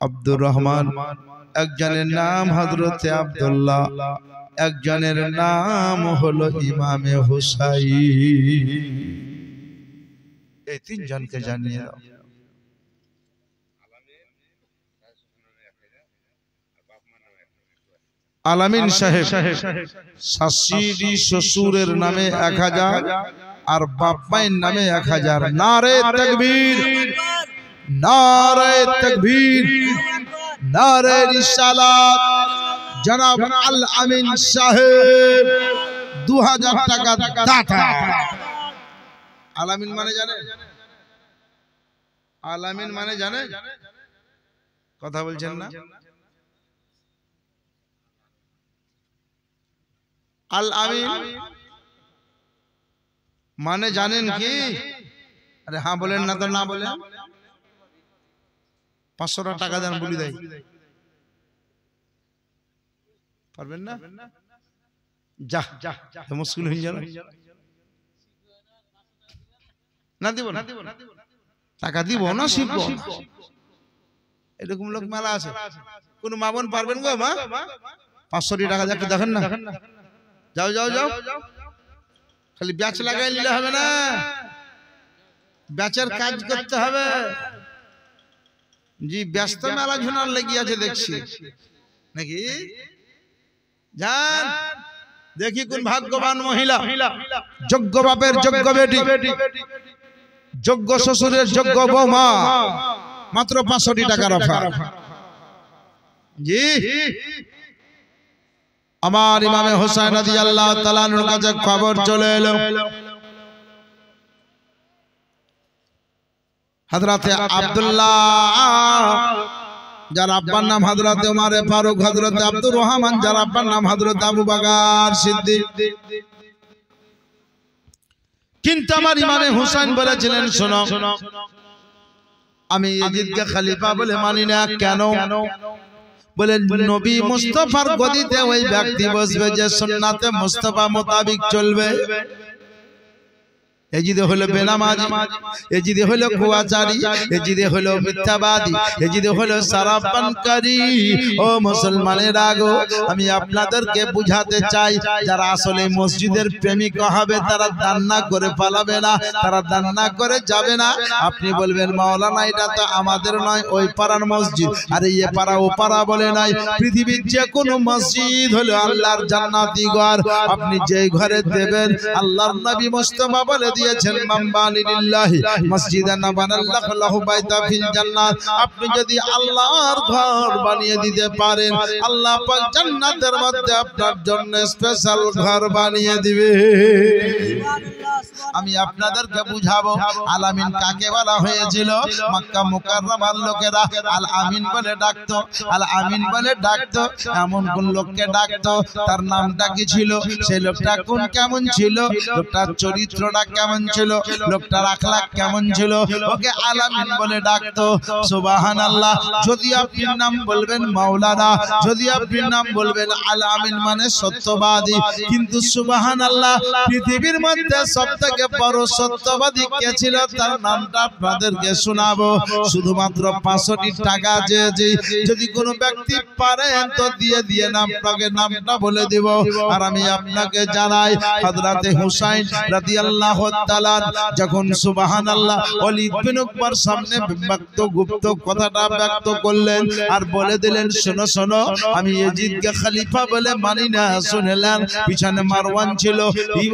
আব্দুর রহমান, একজনের নাম হযরতে আব্দুল্লাহ, একজনের নাম হলো ইমামে হুসাইন। এই তিনজনকে জানিয়ে দাও। আলামিন সাহেব শাশুড়ি শ্বশুরের নামে 1000 আর বাপ মায়ের নামে 1000। নারে তাকবীর, নারে তাকবীর, নারে রিসালাত। জনাব আল আমিন সাহেব 2000 টাকা দাতা। আলামিন মানে জানে? আলামিন মানে জানে? কথা বলছেন না? আল আমিন মানে জানেন কি? আরে হ্যাঁ বলেন না তো, না বলেন। 500 টাকা দেন বলি দেয়, পারবেন না? যা মুশকিল হয়ে যাবে। না দিব না, টাকা দিব না, শিখবো। এরকম লোক মেলা আছে। কোন মা বোন পারবেন গো? মা 500 টাকা একটু দেখেন না। যাও যাও যাও, খালি ব্যাচ লাগাই নিলে হবে না, ব্যাচের কাজ করতে হবে। জি ব্যস্ত মেলা ঝুনার লেগে আছে দেখছি নাকি? যান দেখি কোন ভাগ্যবান মহিলা, যোগ্য বাপের যোগ্য বেটি, যোগ্য শ্বশুরের যোগ্য বৌমা, মাত্র 500 টাকার অফার। জি আমার ইমামে হুসাইন রাদিয়াল্লাহু তাআলা আনহুর কাছে খবর চলে এলো, হযরতে আব্দুল্লাহ যার আব্বার নাম হযরতে ওমর ফারুক, হযরতে আব্দুর রহমান যার আব্বার নাম হযরতে আবু বকর সিদ্দিক। কিন্তু আমার ইমামে হুসাইন বলেছিলেন, শোনো আমি ইয়াজিদকে খলিফা বলে মানি না। কেন? বলেন নবী মুস্তাফার গদিতে ওই ব্যক্তি বসবে যে সুন্নাতে মুস্তাফা মোতাবেক চলবে। এজিদে হলো বেনামাজি, এজিদে হলো কুয়াচারী, এজিদে হলো মিথ্যাবাদী, এজিদে হলো সারাপানকারী। ও মুসলমানেরা গো, আমি আপনাদেরকে বুঝাতে চাই, যারা আসলে মসজিদের প্রেমিক হবে তারা দান্না করে পালাবে না, তারা দান্না করে যাবে না। আপনি বলবেন মাওলানা এটা তো আমাদের নয়, ওই পাড়ার মসজিদ। আরে এ পাড়া ও পাড়া বলে নাই, পৃথিবীর যে কোনো মসজিদ হলো আল্লাহর জান্নাতি ঘর। আপনি যেই ঘরে দেবেন, আল্লাহর নবী মুস্তাফা বলে দিয়েছেন মামবানি লিল্লাহি মসজিদান বানাল্লাহু লাহু বাইতা ফিল জান্নাত। আপনি যদি আল্লাহর ঘর বানিয়ে দিতে পারেন, আল্লাহ পাক জান্নাতের মধ্যে আপনার জন্য স্পেশাল ঘর বানিয়ে দিবে। আমি আপনাদেরকে বুঝাবো আলামিন কাকে বলা হয়েছিল। মক্কা মুকাররমার লোকেরা আল আমিন বলে ডাকতো, আল আমিন বলে ডাকতো। এমন কোন লোককে ডাকতো, তার নামটা কি ছিল, সেই লোকটা কোন কেমন ছিল, লোকটার চরিত্রটা কেমন ছিল, লোকটার আখলাক কেমন ছিল, ওকে আলামিন বলে ডাকতো। সুবহানাল্লাহ। যদি আপনি নাম বলবেন মাওলানা, যদি আপনি নাম বলবেন আল আমিন মানে সত্যবাদী, কিন্তু সুবহানাল্লাহ পৃথিবীর মধ্যে সবথেকে বড় সত্যবাদী কে ছিল তার নামটা আপনাদেরকে শোনাবো। শুধুমাত্র 500 টাকা চেয়েছি, যদি কোনো ব্যক্তি পারেন তো দিয়ে দিয়ে আপনাকে নামটা বলে দিব। আর আমি আপনাকে জানাই হযরতে হুসাইন রাদিয়াল্লাহু তাআলা যখন সুবহানাল্লাহ ওয়ালিদ বিন উকবার সামনে ব্যক্ত গুপ্ত কথাটা ব্যক্ত করলেন আর বলে দিলেন, শোনো শোনো আমি ইয়াজিদকে খলিফা বলে মানি না। শুনলেন পিছনে মারওয়ান ছিল,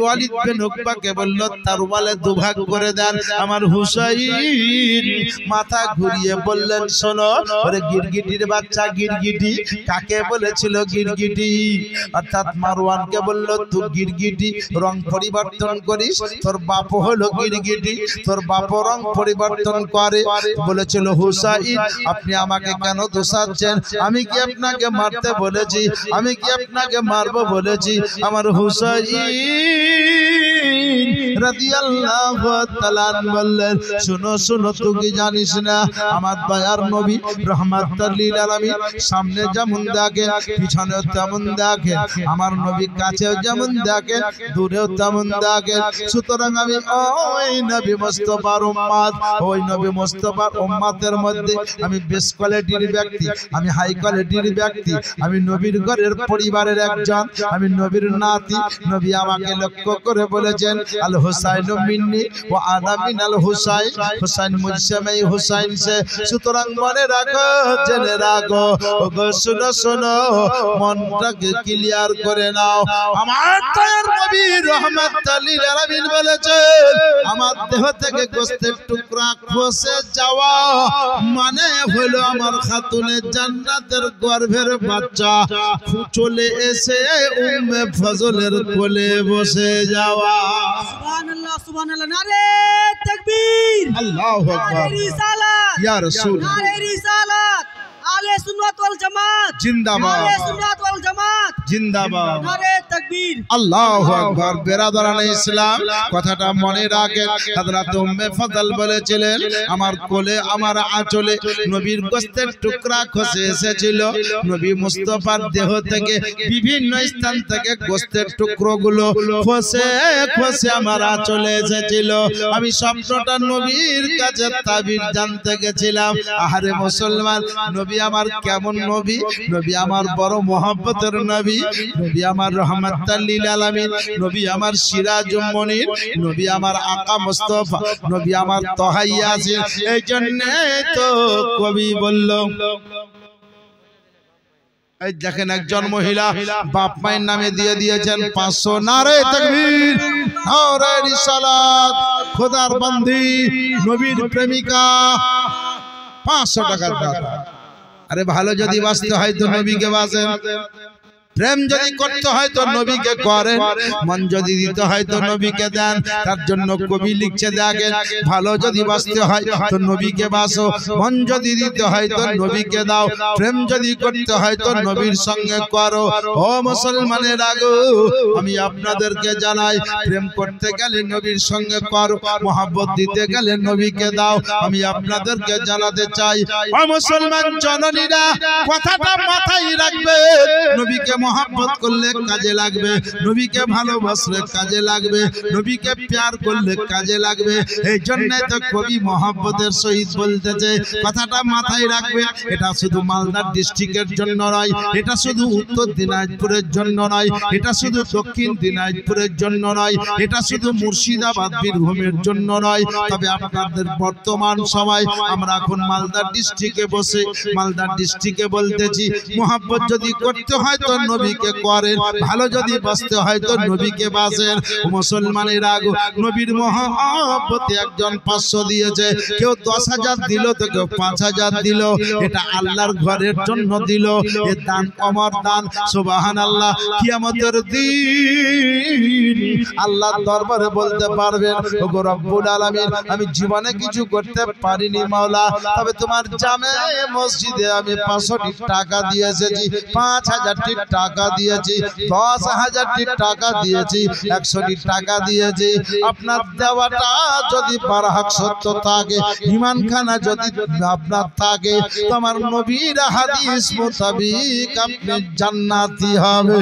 ওয়ালিদ বিন উকবাকে বলল বলল তরবালে দুভাগ করে দেন। আমার হুসাইন মাথা ঘুরিয়ে বললেন শোনো ওরে গিরগিটির বাচ্চা গিরগিটি কাকে বলেছিল গিরগিটি? অর্থাৎ মারওয়ানকে বলল তুই গিরগিটি রং পরিবর্তন করিস, তোর বাপ হলো গিরগিটি, তোর বাপ রং পরিবর্তন করে। বলেছিল হুসাইন আপনি আমাকে কেন দোষাচ্ছেন? আমি কি আপনাকে মারতে বলেছি? আমি কি আপনাকে মারবো বলেছি? আমার হুসাইন রাদিয়াল্লাহু তাআলা বললেন শোনো শোনো তুই কি জানিস না আমার দয়ার নবী রাহমাতুল লিল আলামিন সামনে যেমন দেখেন পিছনেও তেমন দেখেন, আমার নবী কাছেও যেমন দেখেন দূরেও তেমন দেখেন। সুতরাং আমি ওই নবী মুস্তাফার উম্মত, ওই নবী মুস্তাফার উম্মতের মধ্যে আমি বেস্ট কোয়ালিটির ব্যক্তি, আমি হাই কোয়ালিটির ব্যক্তি, আমি নবীর ঘরের পরিবারের একজন, আমি নবীর নাতি। নবী আমাকে লক্ষ্য করে বলেছেন আল হুসাইন মিন্নি ওয়া আনা মিনাল হুসাইন, হুসাইন মুঝসে मैं হুসাইন সে। সুতরাং মনে রাখো জেনে রাখো ওগো শোনো শোনো মনটাকে ক্লিয়ার করে নাও। আমার দয়ার নবী রাহমাতুল লিল আলামিন বলেছেন আমার দেহ থেকে গোশতের টুকরা খসে যাওয়া মানে হলো আমার খাতুনের জান্নাতের গর্ভের বাচ্চা চলে এসে উম্মে ফজলের কোলে বসে যাওয়া।
সুবহানাল্লাহ সুবহানাল্লাহ, নারে তাকবীর,
আল্লাহু আকবার,
রিসালাত
ইয়া রাসূল,
নারে রিসালাত, আলে সুন্নাত ওয়াল জামাত
জিন্দাবাদ,
আলে সুন্নাত ওয়াল জামাত
জিন্দাবাদ,
নারে তাকবীর,
আল্লাহু আকবার। বেরাদারানে ইসলাম কথাটা মনে রাখেন। হযরত উম্মে ফজল বলেছিলেন আমার কোলে আমার আঁচলে নবীর গোশতের টুকরা খসে এসেছিল। নবী মুস্তাফার দেহ থেকে বিভিন্ন স্থান থেকে গোশতের টুকরোগুলো খসে খসে আমার আঁচলে এসেছিল। আমি স্বপ্নটা নবীর কাছে তাবির জানতে গেছিলাম। আহারে মুসলমান, নবী আমার কেমন নবী? নবী আমার বড় মহব্বতের নবী, নবী আমার রাহমাতুল লিল আলামিন, নবী আমার সিরাজুম মুনির, নবী আমার আকা মুস্তাফা, নবী আমার তাহা ইয়াসিন। এই জন্য তো কবি বলল এই দেখেন একজন মহিলা বাপ মায়ের নামে দিয়ে দিয়েছেন 500 নারে তাকবীর, নারে রিসালাত, খোদার বান্দি, নবীর প্রেমিকা, 500 টাকার দাতা। আরে ভালো যদি বাঁচতে হয় তো নবীকে বাঁচেন, প্রেম যদি করতে হয় তো নবীকে করেন, মন যদি দিতে হয় তো নবীকে দেন। তার জন্য কবি লিখছে দেখেন ভালো যদি বাঁচতে হয় তো নবীকে বাসো, মন যদি দিতে হয় তো নবীকে দাও, প্রেম যদি করতে হয় তো নবীর সঙ্গে করো। ও মুসলমানের আগো আমি আপনাদেরকে জানাই প্রেম করতে গেলে নবীর সঙ্গে করো, মহব্বত দিতে গেলে নবীকে দাও। আমি আপনাদেরকে জানাতে চাই ও মুসলমান জননীরা কথাটা মাথায় রাখবে, নবীকে মহব্বত করলে কাজে লাগবে, নবীকে ভালোবাসলে কাজে লাগবে, নবীকে প্যার করলে কাজে লাগবে। এই জন্য তো কবি মহব্বতের সহিত বলতেছে কথাটা মাথায় রাখবে। এটা শুধু মালদা ডিস্ট্রিক্টের জন্য নয়, এটা শুধু উত্তর দিনাজপুরের জন্য নয়, এটা শুধু দক্ষিণ দিনাজপুরের জন্য নয়, এটা শুধু মুর্শিদাবাদ বীরভূমের জন্য নয়। তবে আপনাদের বর্তমান সময় আমরা এখন মালদা ডিস্ট্রিক্টে বসে মালদা ডিস্ট্রিক্টে বলতেছি মহব্বত যদি করতে হয় তো নবীকে করেন, ভালো যদি বাঁচতে হয় তো নবীকে বাঁচেন। মুসলমানের আগো নবীর মহব্বতে একজন 500 দিয়েছে, কেউ 10,000 দিল তো কেউ 5,000 দিল। এটা আল্লাহর ঘরের জন্য দিল। এ দান অমর দান, সুবহানাল্লাহ। কিয়ামতের দিন আল্লাহর দরবারে বলতে পারবেন ওগো রব্বুল আলামিন আমি জীবনে কিছু করতে পারিনি মাওলা, তবে তোমার জামে মসজিদে আমি 500টি টাকা দিয়ে এসেছি, 5,000টি টাকা দিয়েছি, 10,000টি টাকা দিয়েছি, 100টি টাকা দিয়েছি। আপনার দেওয়াটা যদি বারহাক সত্য থাকে, ঈমান খানা যদি আপনার থাকে, তোমার নবীর হাদিস মোতাবেক আপনি জান্নাতি হবে।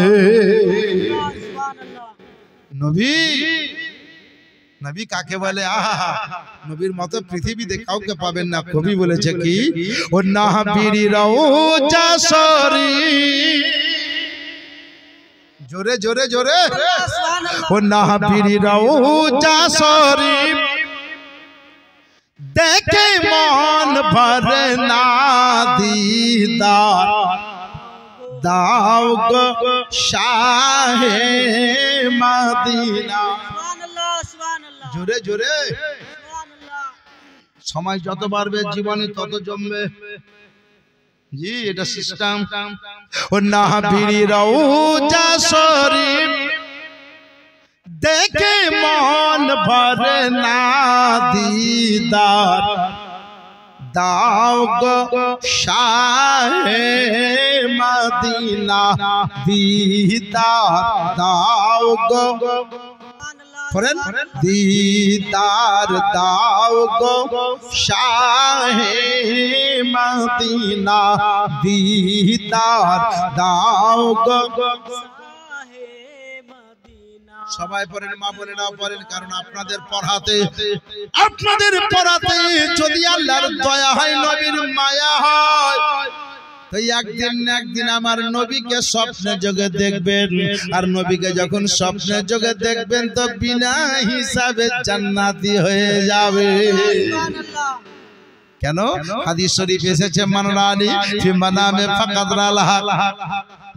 নবী নবী কাকে বলে? আহা নবীর মতো পৃথিবীতে কাউকে পাবেন না। কবি বলেছে কি ও নাহাবিরি রওজা শরীফ, জোরে জোরে জোরে, ও নাহাবিরি রওজা শরীফ দেখে মন ভরে না দিদার দাও গো শাহে মদিনা। জোরে জোরে।
সুবহানাল্লাহ।
সময় যত বাড়বে জীবনে তত জমবে। জি এটা সিস্টেম। ও নবীর রওজা শরীফ দেখে মন ভরে না দিদার দাও গো শাহে মদিনা দিদার দাও গো করেন দিদার দাও গো শাহে মদিনা দিদার দাও গো। সবাই পড়েন, মা বোনেরাও পড়েন, কারণ আপনাদের পড়াতে যদি আল্লাহর দয়া হয়, নবীর মায়া হয়, তো একদিন আমার নবীকে স্বপ্নে যোগে দেখবেন। আর নবীকে যখন স্বপ্নে যোগে দেখবেন তো বিনা হিসাবে জান্নাতি হয়ে যাবে। কেন? হাদিস শরীফ এসেছে মানরানি ফি মানামে ফাকাদ রালাহ,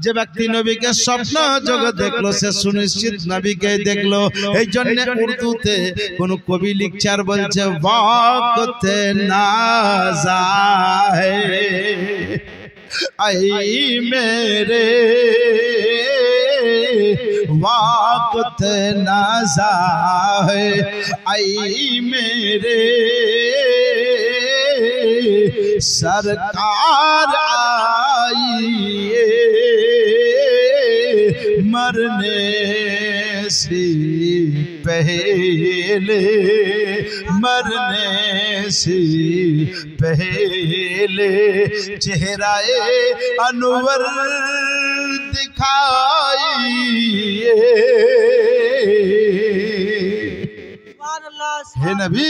যে ব্যক্তি নবীকে স্বপ্ন যোগে দেখলো সে সুনিশ্চিত নবীকে দেখলো। এই জন্য উর্দুতে কোন কবি লিখছে আর বলছে ওয়াক্তে না যায় आई मेरे वक्त नज़ा है आई मेरे सरकार आइए मरने से पहले मरने से पहले चेहराए अनवर दिखाइए। হে নবী,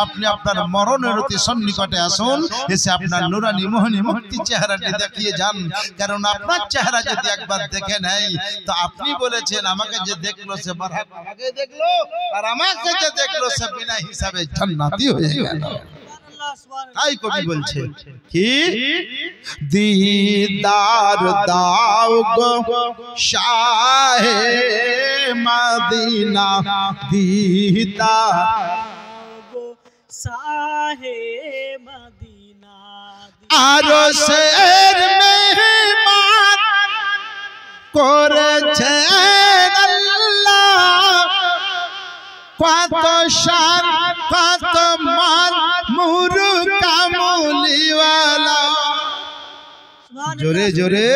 আপনি আপনার মরণের অতি সন্নিকটে আসুন, এসে আপনার নুরানি মোহনী মুক্তি চেহারাটি দেখিয়ে যান। কারণ আপনার চেহারা যদি একবার দেখে নেয় তো আপনি বলেছেন আমাকে যে দেখলো সে বারহাক আমাকে দেখলো, আর আমাকে যে দেখলো সে বিনা হিসাবে জান্নাতি হয়ে গেল। তাই কবি বলছে কি দিদার দাও গো শাহে মদিনা দিদার
গো শাহে মদিনা
আরশের মেহমান করেছেন আল্লাহ, কত শান কত মান মুরু কামলিওয়ালা। জোরে জোরে।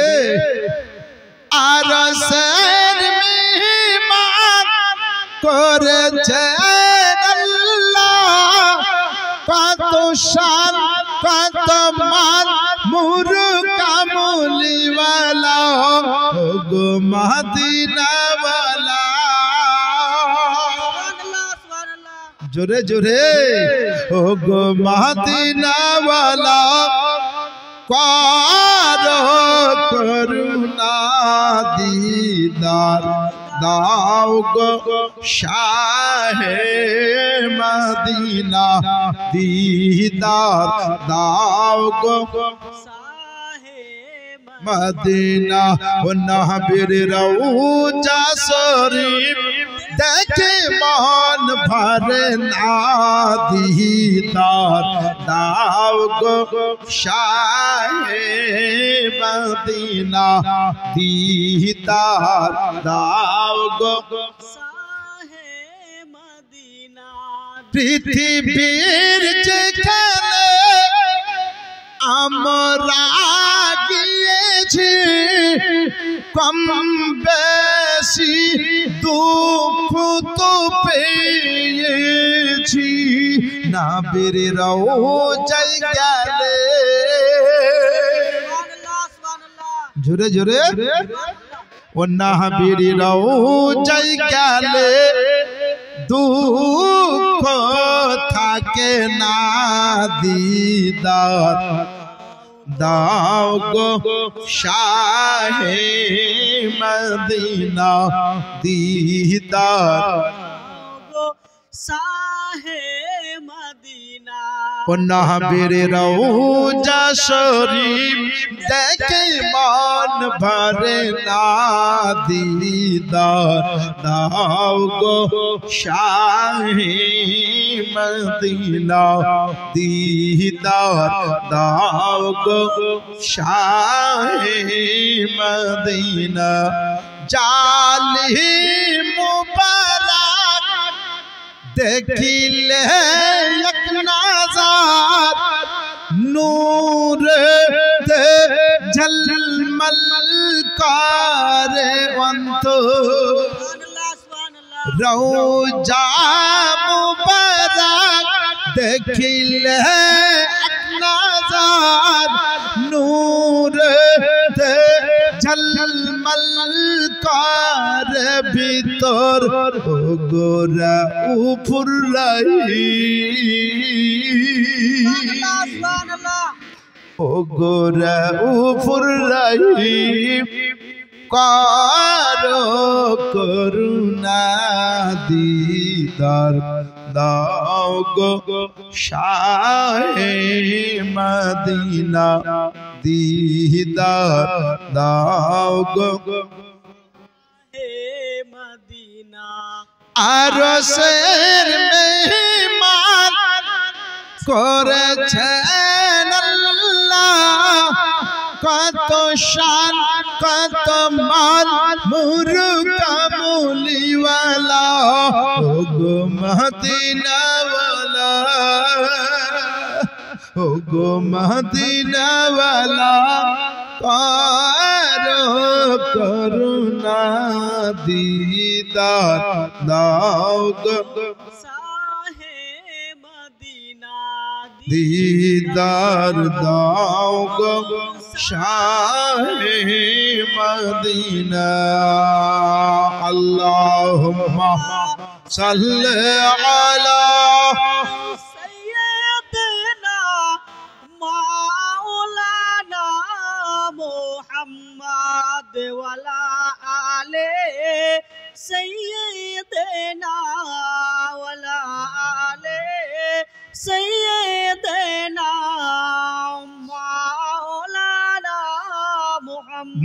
আরশের মেহমান করেছেন আল্লাহ, কত শান কত মান মুরু কামলিওয়ালা গো মদিনাওয়ালা। জোরে জোরে। ও গো মদিনাওয়ালা কারো করুণা দিদার দাও গো শাহে মদিনা দিদার দাও গো মদিনা। ও নবীর রওজা শরীফ দেখে মন ভরে না দিদার দাও গো শাহে মদিনা দিদার দাও গো শাহে মদিনা। পৃথিবীর যেখানে আমরা গিয়েছি কম বেশি দুঃখ তো পেয়েছি, নবীর রওজায় গেলে। জোরে জোরে। ও নবীর রওজায় গেলে দুঃখ থাকে না দিদার দাও গো শাহে মদিনা দিদার
গো শাহে মদিনা।
ও নবীর রওজা শরীফ দেখে মন ভরে না দিদার দাও গো শাহে মদিনা দিদার দাও গো শাহে মদিনা জালি মুবারক দেখিলে এক নজর নূর দে ঝলমল করে অন্তর রওজা মুবারক দেখিলে এক নজর নূর দে ঝলমল করে ভিতর গোরা উপরাই ও গোরা উপরাই কারো করুণা দিদার দাও গো শাহে মদিনা দিদার দাও গো
মদিনা
আরশের মেহমান করেছেন আল্লাহ কত শান কত মান মুরুকামুলিওয়ালা ও গো মদিনাওয়ালা ও গো মদিনাওয়ালা কারো করুণা দিদার দাও গো
শাহে মদিনা
দিদার দাও গো শাহে মদিনা আল্লাহুম্মা সাল্লি আলা
সাইয়্যিদিনা মাওলানা মুহাম্মদ ওয়ালা আলে সাইয়্যিদিনা ওয়ালা আলে সাইয়্যিদিনা মাওলানা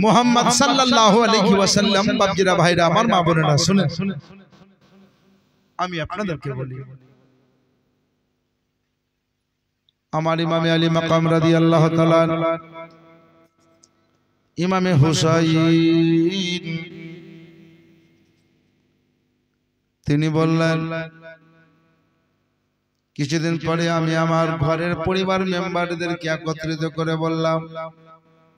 মুহাম্মদ সাল্লাল্লাহু আলাইহি ওয়াসাল্লাম। বাবজিরা ভাইরা আমার মা বোনেরা শুনেন, আমি আপনাদেরকে বলি আমার ইমামে আলী মাকাম রাদিয়াল্লাহু তাআলা ইমামে হুসাইন তিনি বললেন কিছুদিন পরে আমি আমার ঘরের পরিবার মেম্বারদেরকে একত্রিত করে বললাম